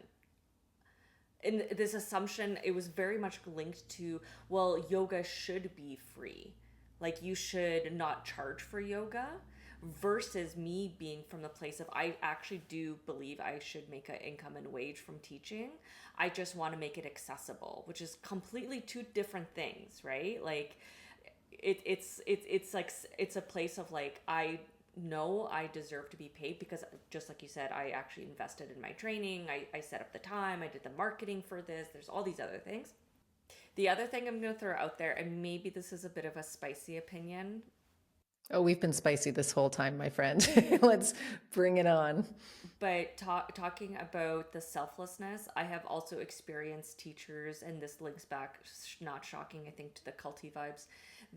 In this assumption, it was very much linked to, well, yoga should be free. Like you should not charge for yoga, versus me being from the place of, I actually do believe I should make an income and wage from teaching. I just want to make it accessible, which is completely two different things, right? Like it's like, it's a place of like, I know I deserve to be paid because, just like you said, I actually invested in my training. I set up the time, I did the marketing for this, there's all these other things. The other thing I'm going to throw out there, and maybe this is a bit of a spicy opinion. Oh, we've been spicy this whole time, my friend. Let's bring it on. But talking about the selflessness, I have also experienced teachers, and this links back, not shocking, I think, to the culty vibes.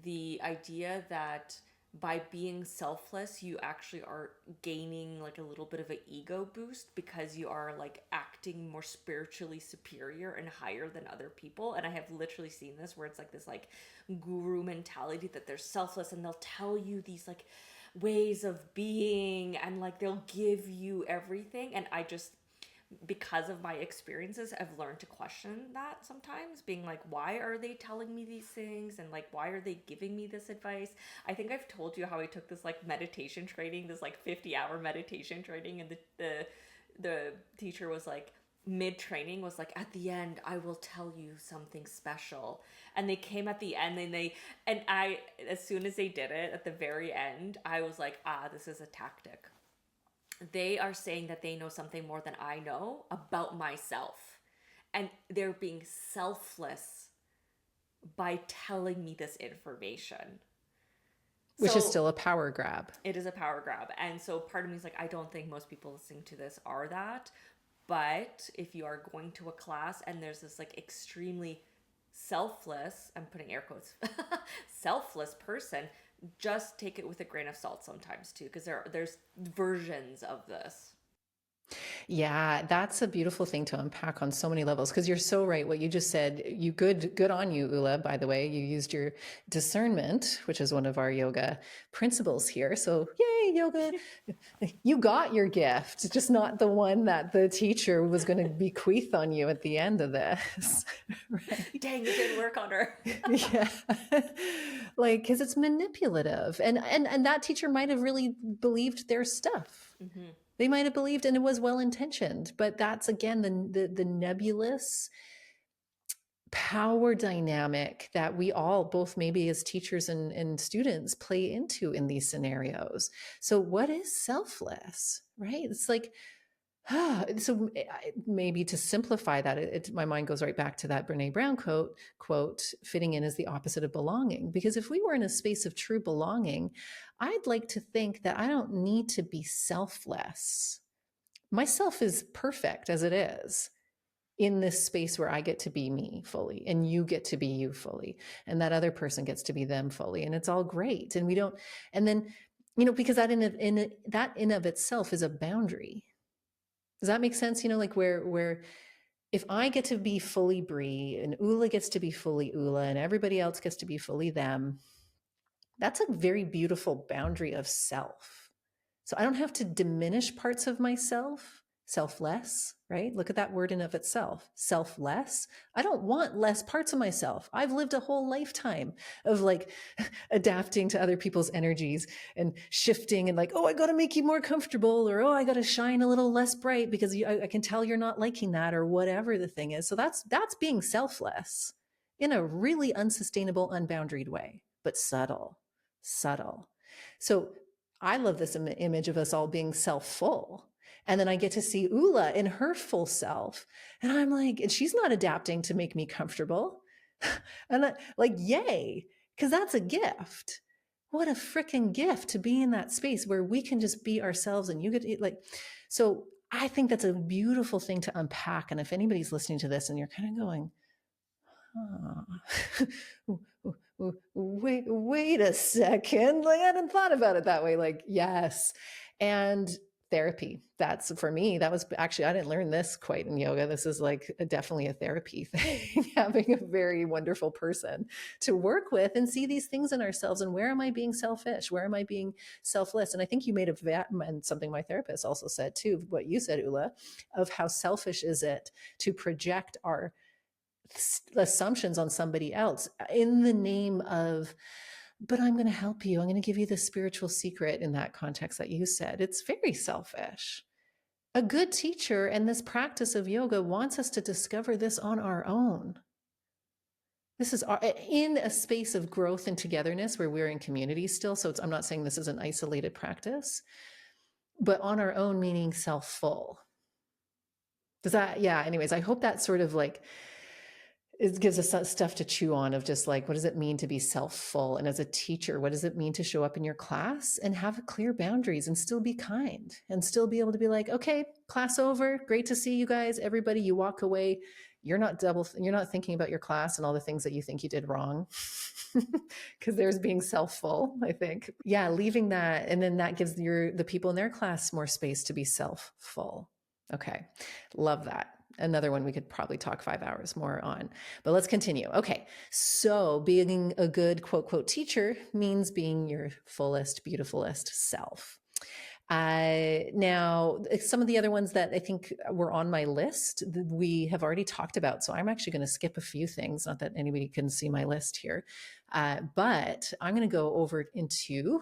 The idea that by being selfless, you actually are gaining like a little bit of an ego boost because you are like acting more spiritually superior and higher than other people. And I have literally seen this where it's like this like guru mentality that they're selfless and they'll tell you these like ways of being and like they'll give you everything. And I just, because of my experiences, I've learned to question that sometimes, being like, why are they telling me these things? And like, why are they giving me this advice? I think I've told you how I took this like meditation training, this like 50-hour meditation training, and the teacher was like, mid training was like, at the end I will tell you something special. And they came at the end and I, as soon as they did it at the very end, I was like, this is a tactic. They are saying that they know something more than I know about myself. And they're being selfless by telling me this information. Which is So still a power grab. it is a power grab. And so part of me is like, I don't think most people listening to this are that. But if you are going to a class and there's this like extremely selfless, I'm putting air quotes, selfless person, just take it with a grain of salt sometimes too, because there's versions of this. Yeah, that's a beautiful thing to unpack on so many levels because you're so right. What you just said, you good on you, Ula, by the way. You used your discernment, which is one of our yoga principles here. So, yay, yoga. You got your gift, just not the one that the teacher was going to bequeath on you at the end of this. Right? Dang, it didn't work on her. Yeah. Like, because it's manipulative. And that teacher might have really believed their stuff. Mm-hmm. They might have believed and it was well intentioned, but that's again the nebulous power dynamic that we all, both maybe as teachers and students, play into in these scenarios. So, what is selfless, right? It's like, so maybe to simplify that, my mind goes right back to that Brene Brown quote, fitting in is the opposite of belonging. Because if we were in a space of true belonging, I'd like to think that I don't need to be selfless. Myself is perfect as it is in this space where I get to be me fully and you get to be you fully and that other person gets to be them fully and it's all great. And we don't, and then, because that in of itself is a boundary. Does that make sense? Like where if I get to be fully Brea and Ula gets to be fully Ula and everybody else gets to be fully them, that's a very beautiful boundary of self. So I don't have to diminish parts of myself, selfless, right? Look at that word in of itself, selfless. I don't want less parts of myself. I've lived a whole lifetime of like adapting to other people's energies and shifting and like, oh, I got to make you more comfortable or, oh, I got to shine a little less bright because I can tell you're not liking that or whatever the thing is. So that's being selfless in a really unsustainable, unboundaried way, but subtle. So I love this image of us all being self-full. And then I get to see Ula in her full self. And I'm like, and she's not adapting to make me comfortable. And like, yay, because that's a gift. What a freaking gift to be in that space where we can just be ourselves and you get to, like, so I think that's a beautiful thing to unpack. And if anybody's listening to this and you're kind of going, wait a second. Like, I hadn't thought about it that way. Like, yes. And therapy. That's for me. That was actually, I didn't learn this quite in yoga. This is like definitely a therapy thing, having a very wonderful person to work with and see these things in ourselves. And where am I being selfish? Where am I being selfless? And I think you made and something my therapist also said too, what you said, Ula, of how selfish is it to project our assumptions on somebody else in the name of, but I'm going to help you. I'm going to give you the spiritual secret in that context that you said. It's very selfish. A good teacher and this practice of yoga wants us to discover this on our own. This is in a space of growth and togetherness where we're in community still. So I'm not saying this is an isolated practice, but on our own, meaning self-full. Does that, yeah, anyways, I hope that sort of like, it gives us stuff to chew on of just like, what does it mean to be self-full? And as a teacher, what does it mean to show up in your class and have clear boundaries and still be kind and still be able to be like, okay, class over. Great to see you guys. Everybody, you walk away. You're not thinking about your class and all the things that you think you did wrong. Because there's being self-full, I think. Yeah, leaving that. And then that gives the people in their class more space to be self-full. Okay. Love that. Another one we could probably talk 5 hours more on, but let's continue. Okay. So being a good quote, quote teacher means being your fullest, beautifulest self. Now, some of the other ones that I think were on my list, we have already talked about. So I'm actually going to skip a few things, not that anybody can see my list here, but I'm going to go over into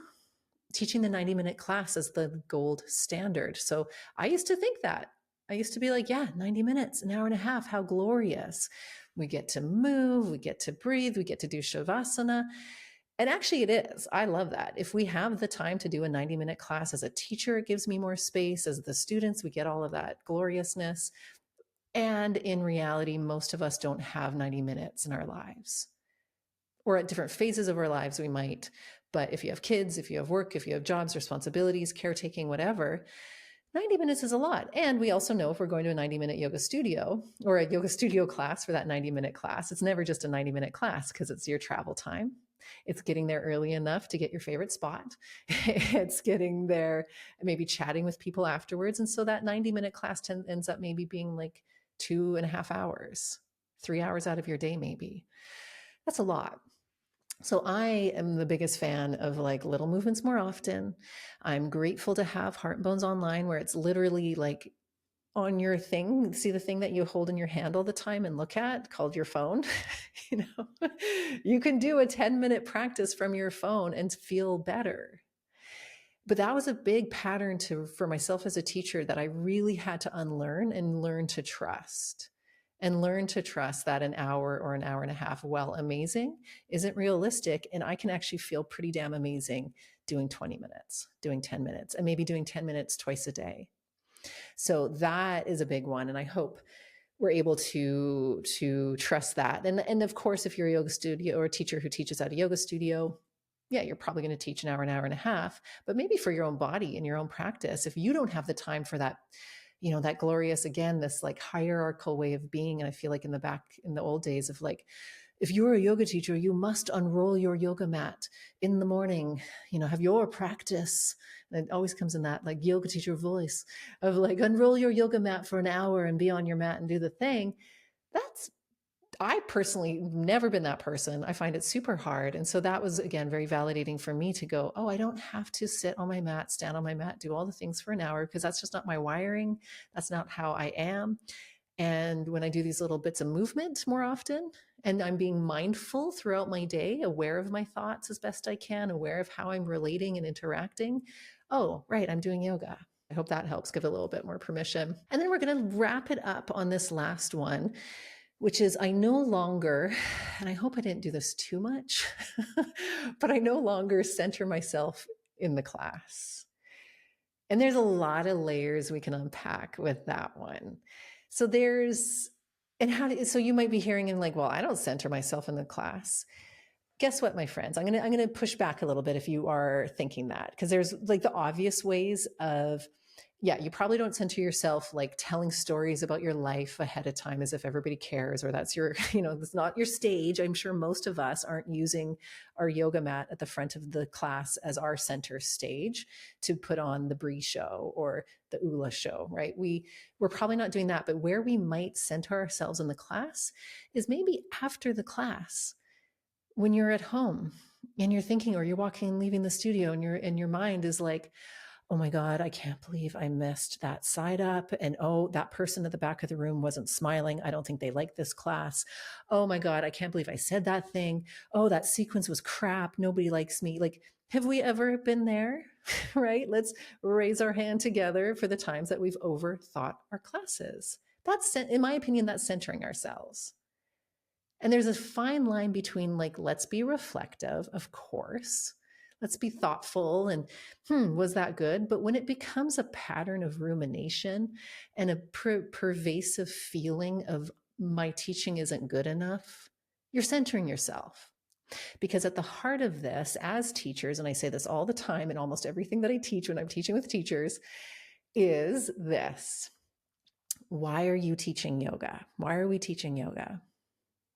teaching the 90-minute class as the gold standard. So I used to think that. I used to be like, yeah, 90 minutes, an hour and a half, how glorious. We get to move, we get to breathe, we get to do Shavasana. And actually it is. I love that. If we have the time to do a 90-minute class as a teacher, it gives me more space. As the students, we get all of that gloriousness. And in reality, most of us don't have 90 minutes in our lives. or at different phases of our lives, we might. But if you have kids, if you have work, if you have jobs, responsibilities, caretaking, whatever, 90 minutes is a lot. And we also know if we're going to a 90-minute yoga studio or a yoga studio class for that 90-minute class, it's never just a 90-minute class because it's your travel time. It's getting there early enough to get your favorite spot. It's getting there, maybe chatting with people afterwards. And so that 90-minute class ends up maybe being like 2.5 hours, 3 hours out of your day, maybe. That's a lot. So I am the biggest fan of like little movements more often. I'm grateful to have Heart and Bones online where it's literally like on your thing. See the thing that you hold in your hand all the time and look at called your phone? You know, you can do a 10-minute practice from your phone and feel better. But that was a big pattern for myself as a teacher that I really had to unlearn and learn to trust. And learn to trust that an hour or an hour and a half, while amazing, isn't realistic. And I can actually feel pretty damn amazing doing 20 minutes, doing 10 minutes, and maybe doing 10 minutes twice a day. So that is a big one. And I hope we're able to trust that. And of course, if you're a yoga studio or a teacher who teaches at a yoga studio, yeah, you're probably going to teach an hour and a half, but maybe for your own body and your own practice, if you don't have the time for that, you know, that glorious, again, this like hierarchical way of being. And I feel like in the old days of like, if you're a yoga teacher, you must unroll your yoga mat in the morning, you know, have your practice. And it always comes in that like yoga teacher voice of like, unroll your yoga mat for an hour and be on your mat and do the thing. I personally never been that person. I find it super hard. And so that was, again, very validating for me to go, oh, I don't have to sit on my mat, stand on my mat, do all the things for an hour, because that's just not my wiring. That's not how I am. And when I do these little bits of movement more often, and I'm being mindful throughout my day, aware of my thoughts as best I can, aware of how I'm relating and interacting. Oh, right, I'm doing yoga. I hope that helps give a little bit more permission. And then we're going to wrap it up on this last one, which is I no longer, and I hope I didn't do this too much, but I no longer center myself in the class. And there's a lot of layers we can unpack with that one. So so you might be hearing and like, well, I don't center myself in the class. Guess what, my friends? I'm gonna push back a little bit if you are thinking that, because there's like the obvious ways of, yeah, you probably don't center yourself like telling stories about your life ahead of time as if everybody cares, or that's your, you know, that's not your stage. I'm sure most of us aren't using our yoga mat at the front of the class as our center stage to put on the Brea show or the Ula show, right? We're probably not doing that, but where we might center ourselves in the class is maybe after the class when you're at home and you're thinking, or you're walking and leaving the studio and your mind is like, oh my God, I can't believe I messed that side up. And oh, that person at the back of the room wasn't smiling. I don't think they like this class. Oh my God, I can't believe I said that thing. Oh, that sequence was crap. Nobody likes me. Like, have we ever been there? Right? Let's raise our hand together for the times that we've overthought our classes. That's, in my opinion, that's centering ourselves. And there's a fine line between like, let's be reflective, of course. Let's be thoughtful and, was that good? But when it becomes a pattern of rumination and a pervasive feeling of my teaching isn't good enough, you're centering yourself. Because at the heart of this, as teachers, and I say this all the time in almost everything that I teach when I'm teaching with teachers, is this. Why are you teaching yoga? Why are we teaching yoga?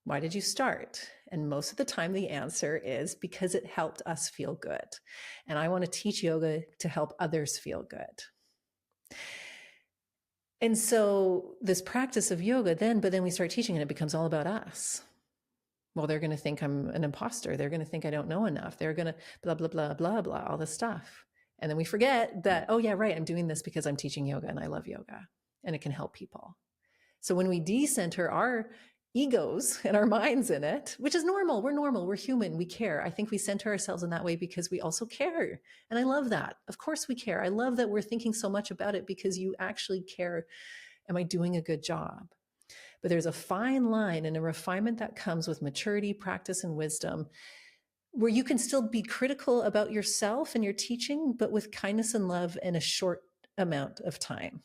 Why did you start? And most of the time, the answer is because it helped us feel good. And I want to teach yoga to help others feel good. And so this practice of yoga but then we start teaching and it becomes all about us. Well, they're going to think I'm an imposter. They're going to think I don't know enough. They're going to blah, blah, blah, blah, blah, all this stuff. And then we forget that, oh yeah, right, I'm doing this because I'm teaching yoga and I love yoga and it can help people. So when we decenter our egos and our minds in it, which is normal. We're human, we care. I think we center ourselves in that way because we also care. And I love that. Of course we care. I love that we're thinking so much about it because you actually care. Am I doing a good job? But there's a fine line and a refinement that comes with maturity, practice, and wisdom, where you can still be critical about yourself and your teaching, but with kindness and love in a short amount of time.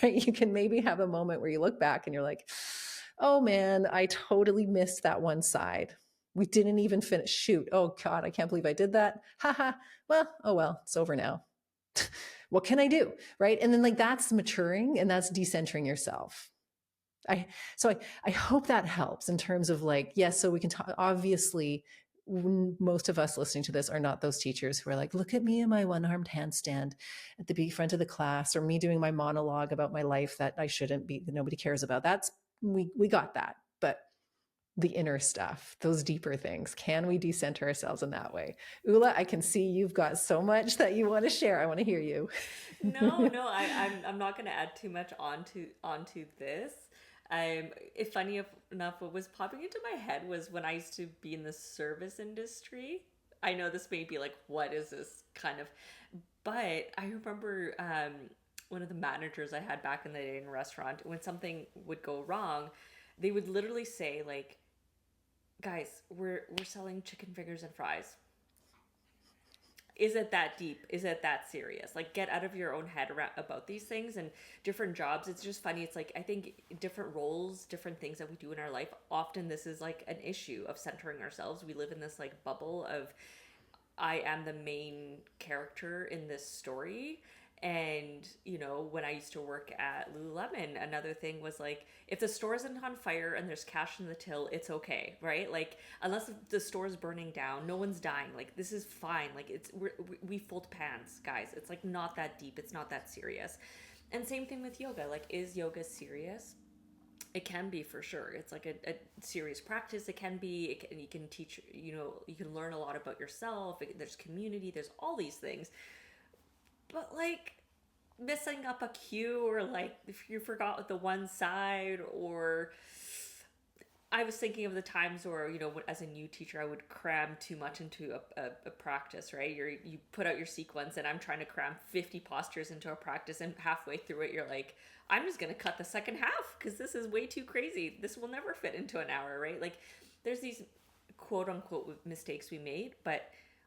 Right? You can maybe have a moment where you look back and you're like, oh man, I totally missed that one side. We didn't even finish. Shoot. Oh God, I can't believe I did that. Haha. Well, oh well, it's over now. What can I do? Right. And then like that's maturing and that's decentering yourself. I hope that helps in terms of like, yes, so we can talk, obviously most of us listening to this are not those teachers who are like, look at me in my one-armed handstand at the front of the class, or me doing my monologue about my life that I shouldn't be, that nobody cares about. That's, we got that. But the inner stuff, those deeper things, can we decenter ourselves in that way? Ula, I can see you've got so much that you want to share. I want to hear you. No, I'm not gonna add too much onto this. If funny enough, what was popping into my head was when I used to be in the service industry. I know this may be like, what is this kind of? But I remember one of the managers I had back in the day in a restaurant, when something would go wrong, they would literally say like, "Guys, we're selling chicken fingers and fries. Is it that deep? Is it that serious? Like, get out of your own head about these things and different jobs." It's just funny. It's like, I think different roles, different things that we do in our life, often this is like an issue of centering ourselves. We live in this like bubble of, I am the main character in this story. And, you know, when I used to work at Lululemon, another thing was like, if the store isn't on fire and there's cash in the till, it's okay, right? Like, unless the store is burning down, no one's dying. Like, this is fine. Like, we fold pans, guys. It's like not that deep. It's not that serious. And same thing with yoga. Like, is yoga serious? It can be, for sure. It's like a serious practice. It can be. You can teach. You know, you can learn a lot about yourself. There's community. There's all these things. But like messing up a cue, or like if you forgot the one side, or I was thinking of the times where, you know, as a new teacher, I would cram too much into a practice, right? You put out your sequence and I'm trying to cram 50 postures into a practice, and halfway through it, you're like, I'm just going to cut the second half because this is way too crazy. This will never fit into an hour, right? Like, there's these quote unquote mistakes we made, but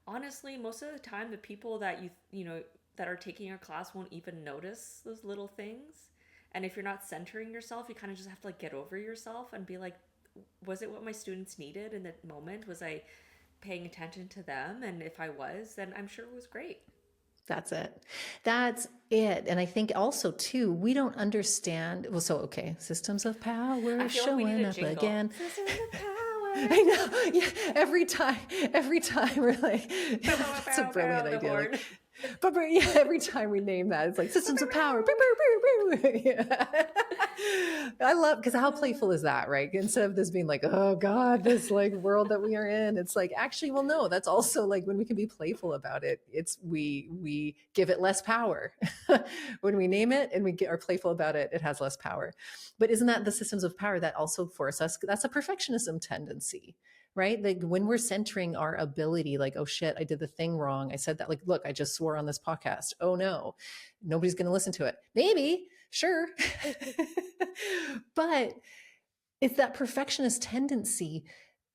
honestly, most of the time, the people that you know, that are taking your class won't even notice those little things. And if you're not centering yourself, you kind of just have to like get over yourself and be like, was it what my students needed in that moment? Was I paying attention to them? And if I was, then I'm sure it was great. That's it. That's it. And I think also too, we don't understand. Well, so okay, systems of power I feel like we need showing a up jingle. again. Systems of power. I know. Yeah. Every time we're like, that's a brilliant The idea. horn. Like, but yeah, every time we name that, it's like systems of power. Yeah. I love, because how playful is that, right? Instead of this being like, oh God, this like world that we are in, it's like, actually, well, no, that's also like when we can be playful about it. It's we give it less power. When we name it and are playful about it, it has less power. But isn't that the systems of power that also force us? That's a perfectionism tendency, right? Like when we're centering our ability, like, oh shit, I did the thing wrong. I said that, like, look, I just swore on this podcast. Oh no, nobody's going to listen to it. Maybe, sure. But it's that perfectionist tendency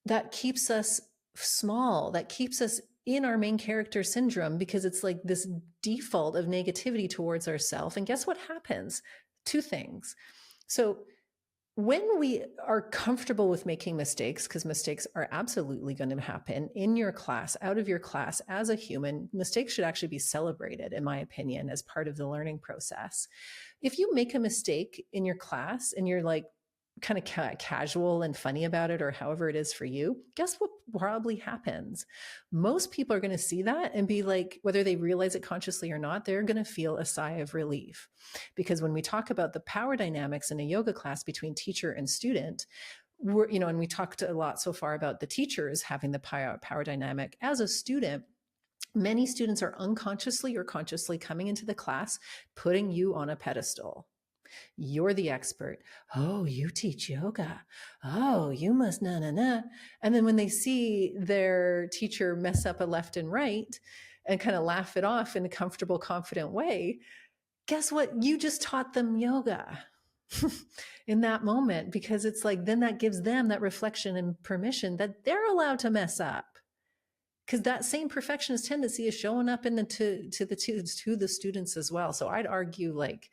that keeps us small, that keeps us in our main character syndrome, because it's like this default of negativity towards ourselves. And guess what happens? Two things. So when we are comfortable with making mistakes, because mistakes are absolutely going to happen in your class, out of your class, as a human, mistakes should actually be celebrated, in my opinion, as part of the learning process. If you make a mistake in your class and you're like kind of casual and funny about it, or however it is for you, guess what probably happens? Most people are going to see that and be like, whether they realize it consciously or not, they're going to feel a sigh of relief. Because when we talk about the power dynamics in a yoga class between teacher and student, we're, you know, and we talked a lot so far about the teachers having the power dynamic. As a student, many students are unconsciously or consciously coming into the class, putting you on a pedestal. You're the expert. Oh, you teach yoga. Oh, you must na na na. And then when they see their teacher mess up a left and right and kind of laugh it off in a comfortable, confident way, guess what? You just taught them yoga in that moment, because it's like, then that gives them that reflection and permission that they're allowed to mess up. Because that same perfectionist tendency is showing up in the to the students as well. So I'd argue, like,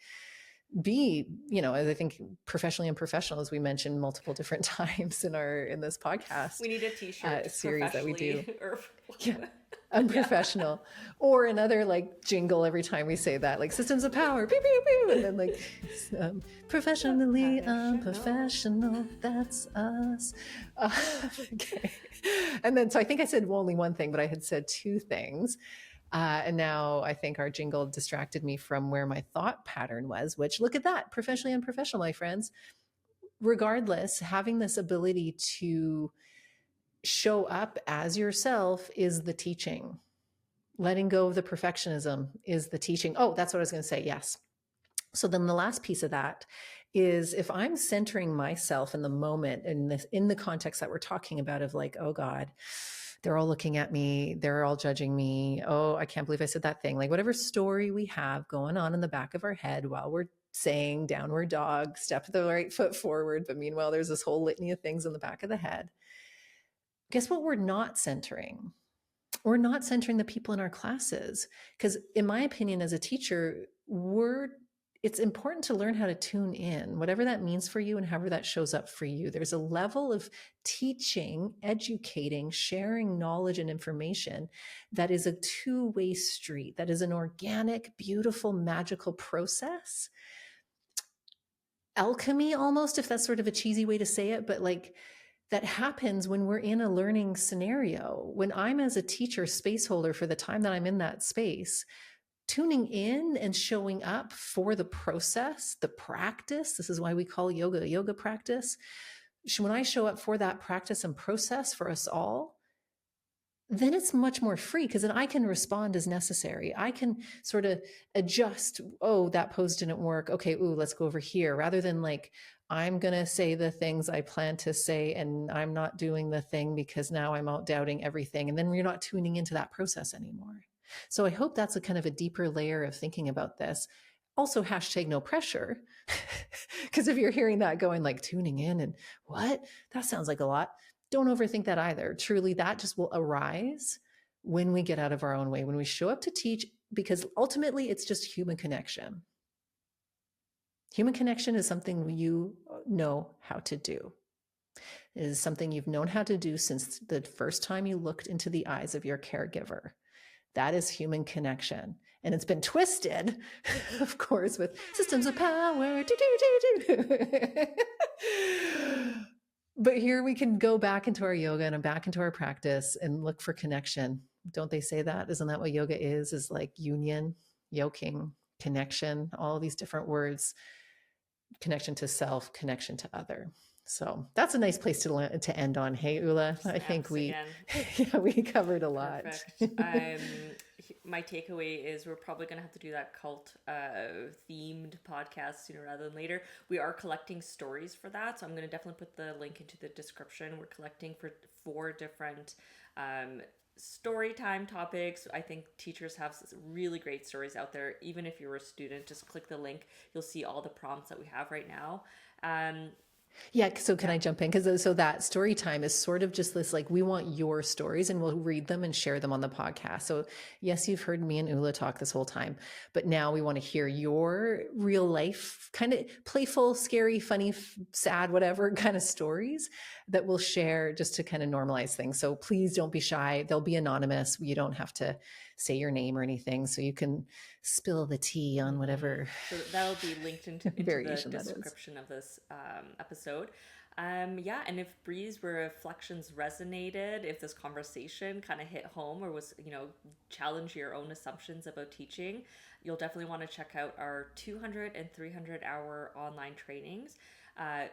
be, as I think professionally unprofessional, as we mentioned multiple different times in this podcast We need a t-shirt, series that we do. professionally or Yeah. yeah. Unprofessional, or another like jingle every time we say that, like systems of power, pew, pew, pew, and then like professionally unprofessional, that's us. Okay. And then, so I think I said only one thing, but I had said two things. And now I think our jingle distracted me from where my thought pattern was, which, look at that, professionally unprofessional, my friends. Regardless, having this ability to show up as yourself is the teaching. Letting go of the perfectionism is the teaching. Oh, that's what I was going to say. Yes. So then the last piece of that is, if I'm centering myself in the moment, in the context that we're talking about, of like, oh God, they're all looking at me, they're all judging me, oh, I can't believe I said that thing, like whatever story we have going on in the back of our head while we're saying downward dog, step the right foot forward, but meanwhile there's this whole litany of things in the back of the head. Guess what we're not centering? We're not centering the people in our classes. Because in my opinion, as a teacher, it's important to learn how to tune in, whatever that means for you and however that shows up for you. There's a level of teaching, educating, sharing knowledge and information that is a two-way street, that is an organic, beautiful, magical process. Alchemy, almost, if that's sort of a cheesy way to say it, but like, that happens when we're in a learning scenario. When I'm, as a teacher, space holder for the time that I'm in that space, tuning in and showing up for the process, the practice. This is why we call yoga practice. When I show up for that practice and process for us all, then it's much more free, because then I can respond as necessary. I can sort of adjust. Oh, that pose didn't work. Okay, ooh, let's go over here. Rather than like, I'm going to say the things I plan to say and I'm not doing the thing because now I'm out doubting everything. And then you're not tuning into that process anymore. So I hope that's a kind of a deeper layer of thinking about this. Also, hashtag no pressure. Because if you're hearing that going like, tuning in and what? That sounds like a lot. Don't overthink that either. Truly, that just will arise when we get out of our own way, when we show up to teach, because ultimately it's just human connection. Human connection is something you know how to do. It is something you've known how to do since the first time you looked into the eyes of your caregiver. That is human connection. And it's been twisted, of course, with systems of power. But here we can go back into our yoga and back into our practice and look for connection. Don't they say that? Isn't that what yoga is like union, yoking, connection, all these different words, connection to self, connection to other. So that's a nice place to end on. Hey, Ula, I think we covered a lot. My takeaway is we're probably going to have to do that cult themed podcast sooner rather than later. We are collecting stories for that, so I'm going to definitely put the link into the description. We're collecting for 4 different story time topics. I think teachers have really great stories out there. Even if you're a student, just click the link. You'll see all the prompts that we have right now. Yeah. So can I jump in? Because so that story time is sort of just this, like, we want your stories and we'll read them and share them on the podcast. So yes, you've heard me and Ula talk this whole time, but now we want to hear your real life, kind of playful, scary, funny, sad, whatever kind of stories that we'll share, just to kind of normalize things. So please don't be shy. They'll be anonymous. You don't have to say your name or anything. So you can spill the tea on whatever. So that'll be linked into the description of this episode. And if Bree's reflections resonated, if this conversation kind of hit home or was, challenge your own assumptions about teaching, you'll definitely want to check out our 200 and 300 hour online trainings.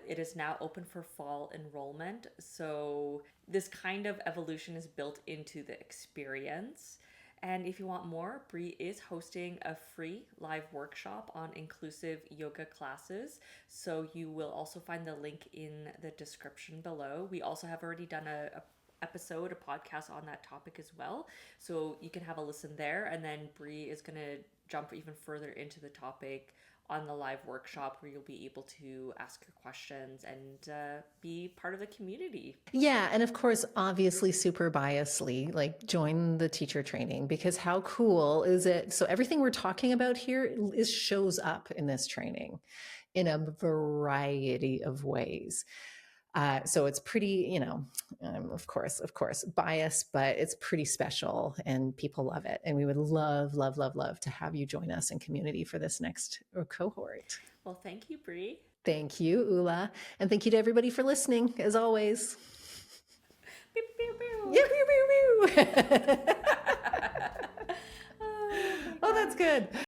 It is now open for fall enrollment. So this kind of evolution is built into the experience. And if you want more, Brea is hosting a free live workshop on inclusive yoga classes. So you will also find the link in the description below. We also have already done a podcast on that topic as well. So you can have a listen there. And then Brea is going to jump even further into the topic on the live workshop where you'll be able to ask your questions and be part of the community. Yeah. And of course, obviously, super biasly, like join the teacher training, because how cool is it? So, everything we're talking about here shows up in this training in a variety of ways. So it's pretty, of course, bias, but it's pretty special and people love it. And we would love, love, love, love to have you join us in community for this next cohort. Well, thank you, Brea. Thank you, Ula. And thank you to everybody for listening, as always. Pew, pew, pew. Yeah, pew, pew, pew. Oh, that's good.